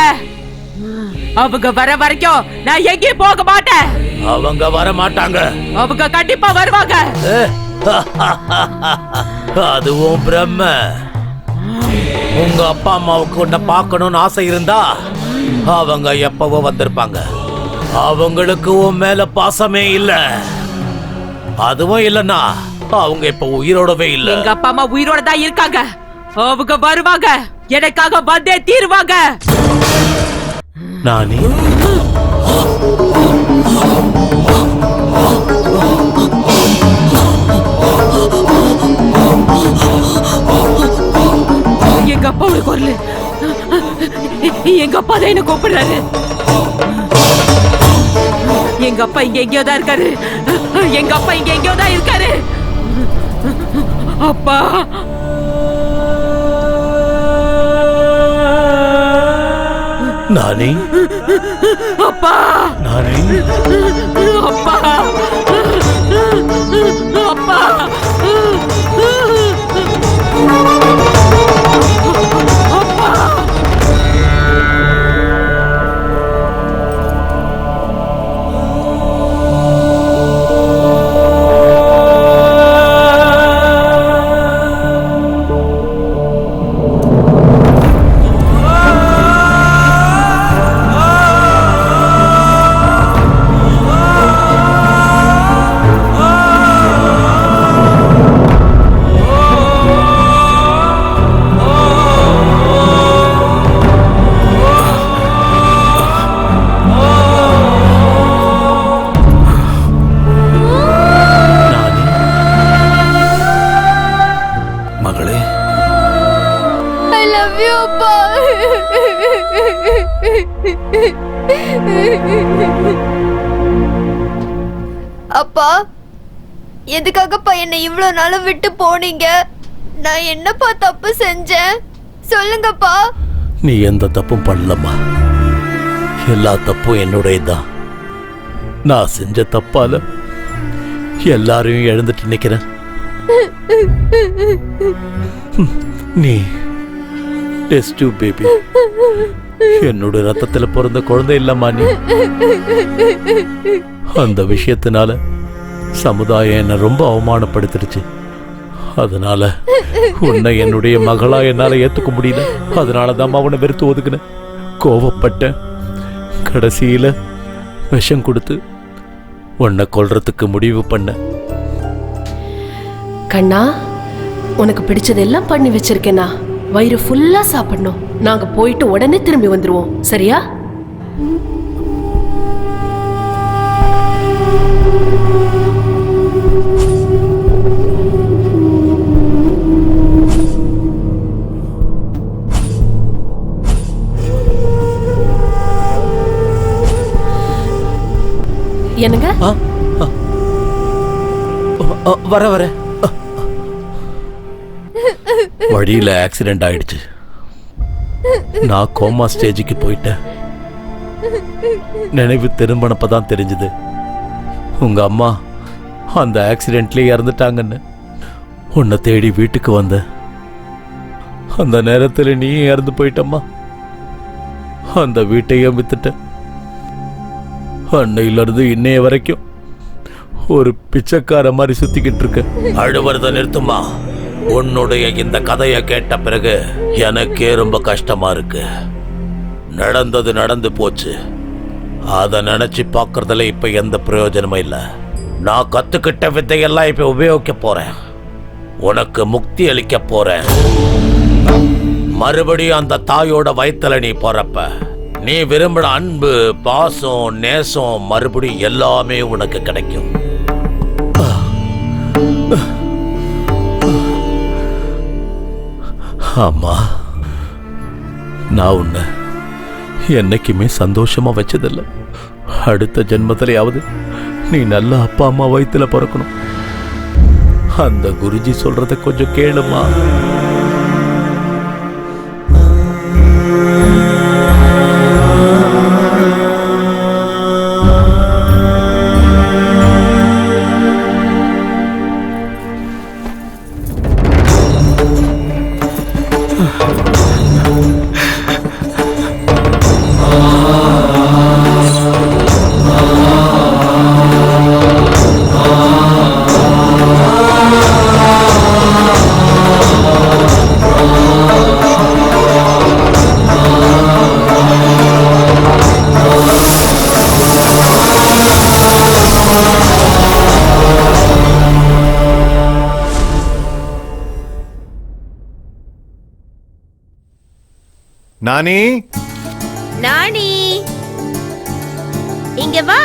அவங்க வர வரைக்கும் நான் எங்கேயும் போக மாட்டேன். அவங்க வர மாட்டாங்க. அவங்க கண்டிப்பா வருவாங்க. அதுவும் பிரம்ம. உங்க அப்பா அம்மாவுக்கு உன்னை பார்க்கணும்னு ஆசை இருந்தா அவங்க எப்பவோ வந்திருப்பாங்க. அவங்களுக்கு உன் மேல பாசமே இல்ல. அதுவும் இல்லைன்னா அவங்க இப்ப உயிரோடவே இல்ல. எங்க அப்பா அம்மா உயிரோட தான் இருக்காங்க. அவங்க வருவாங்க, எனக்காக வந்தே தீருவாங்க. நானி, எங்க அப்பாவோட குரல். எங்க அப்பா தான் என்ன கூப்பிடுறாரு. எங்க அப்பா இங்க எங்கேயோ தான் இருக்காரு. எங்க அப்பா இங்க எங்கேயோ தான் இருக்காரு. அப்பா, நானி, அப்பா, நானி, அப்பா, அப்பா. அப்பா, எதுக்காகப்பா என்னை இவ்வளவு நாளும் விட்டு போனீங்க? நான் என்னப்பா தப்பு செஞ்சேன்? சொல்லுங்கப்பா. நீ எந்த தப்பும் பண்ணலம்மா. எல்லா தப்பும் என்னுடையதான். நான் செஞ்ச தப்பால எல்லாரையும் இழந்துட்டு நிக்கிறேன். நீ டெஸ்ட் டியூப் பேபி, என்னோட ரத்தத்துல பிறந்த குழந்தை இல்லம்மா நீ. அந்த விஷயத்தினால சமுதாயம் என்ன ரொம்ப அவமானப்படுத்திடுச்சு. அதனால உன்னை என்னுடைய மகளா என்னால ஏத்துக்க முடியல. அதனாலதான் அவனை வெறுத்து ஒதுக்குனேன், கோவப்பட்டேன். கடைசியில விஷம் கொடுத்து உன்னை கொல்றதுக்கு முடிவு பண்ண. கண்ணா, உனக்கு பிடிச்சதெல்லாம் பண்ணி வச்சிருக்கேனா. வயிறு ஃபுல்லா சாப்பிடணும். நாங்க போயிட்டு உடனே திரும்பி வந்துருவோம், சரியா? என்னங்க? வர வர வழியில ஆக்சிடென்ட் ஆயிடுச்சு. நான் கோமா ஸ்டேஜுக்கு போயிட்டேன். நினைவு திரும்பினப்பதான் தெரிஞ்சது உங்க அம்மா அந்த ஆக்சிடென்ட்லயே இறந்துட்டாங்கன்னு. உன்னை தேடி வீட்டுக்கு வந்த அந்த நேரத்தில் நீ இறந்து போயிட்டம்மா. அந்த வீட்டையும் வித்துட்ட. அன்னையிலிருந்து இன்னைய வரைக்கும் ஒரு பிச்சைக்கார மாதிரி சுத்திக்கிட்டு இருக்க. அழுவறத நிறுத்துமா. உன்னுடைய இந்த கதையை கேட்ட பிறகு எனக்கே ரொம்ப கஷ்டமா இருக்கு. நடந்தது நடந்து போச்சு. அதை நினைச்சு பார்க்கறதுல இப்ப எந்த பிரயோஜனமும் இல்லை. நான் கத்துக்கிட்ட வித்தையெல்லாம் இப்ப உபயோகிக்க போறேன். உனக்கு முக்தி அளிக்க போறேன். மறுபடியும் அந்த தாயோட வயித்துல நீ போறப்ப நீ விரும்பின அன்பு, பாசம், நேசம் மறுபடியும் எல்லாமே உனக்கு கிடைக்கும். ஆமா, நான் உன்னை என்னைக்குமே சந்தோஷமா வச்சதில்ல. அடுத்த ஜென்மத்திலேயாவது நீ நல்ல அப்பா அம்மா வயித்துல பிறக்கணும். அந்த குருஜி சொல்றத கொஞ்சம் கேளுமா. நானி நானி இங்க வா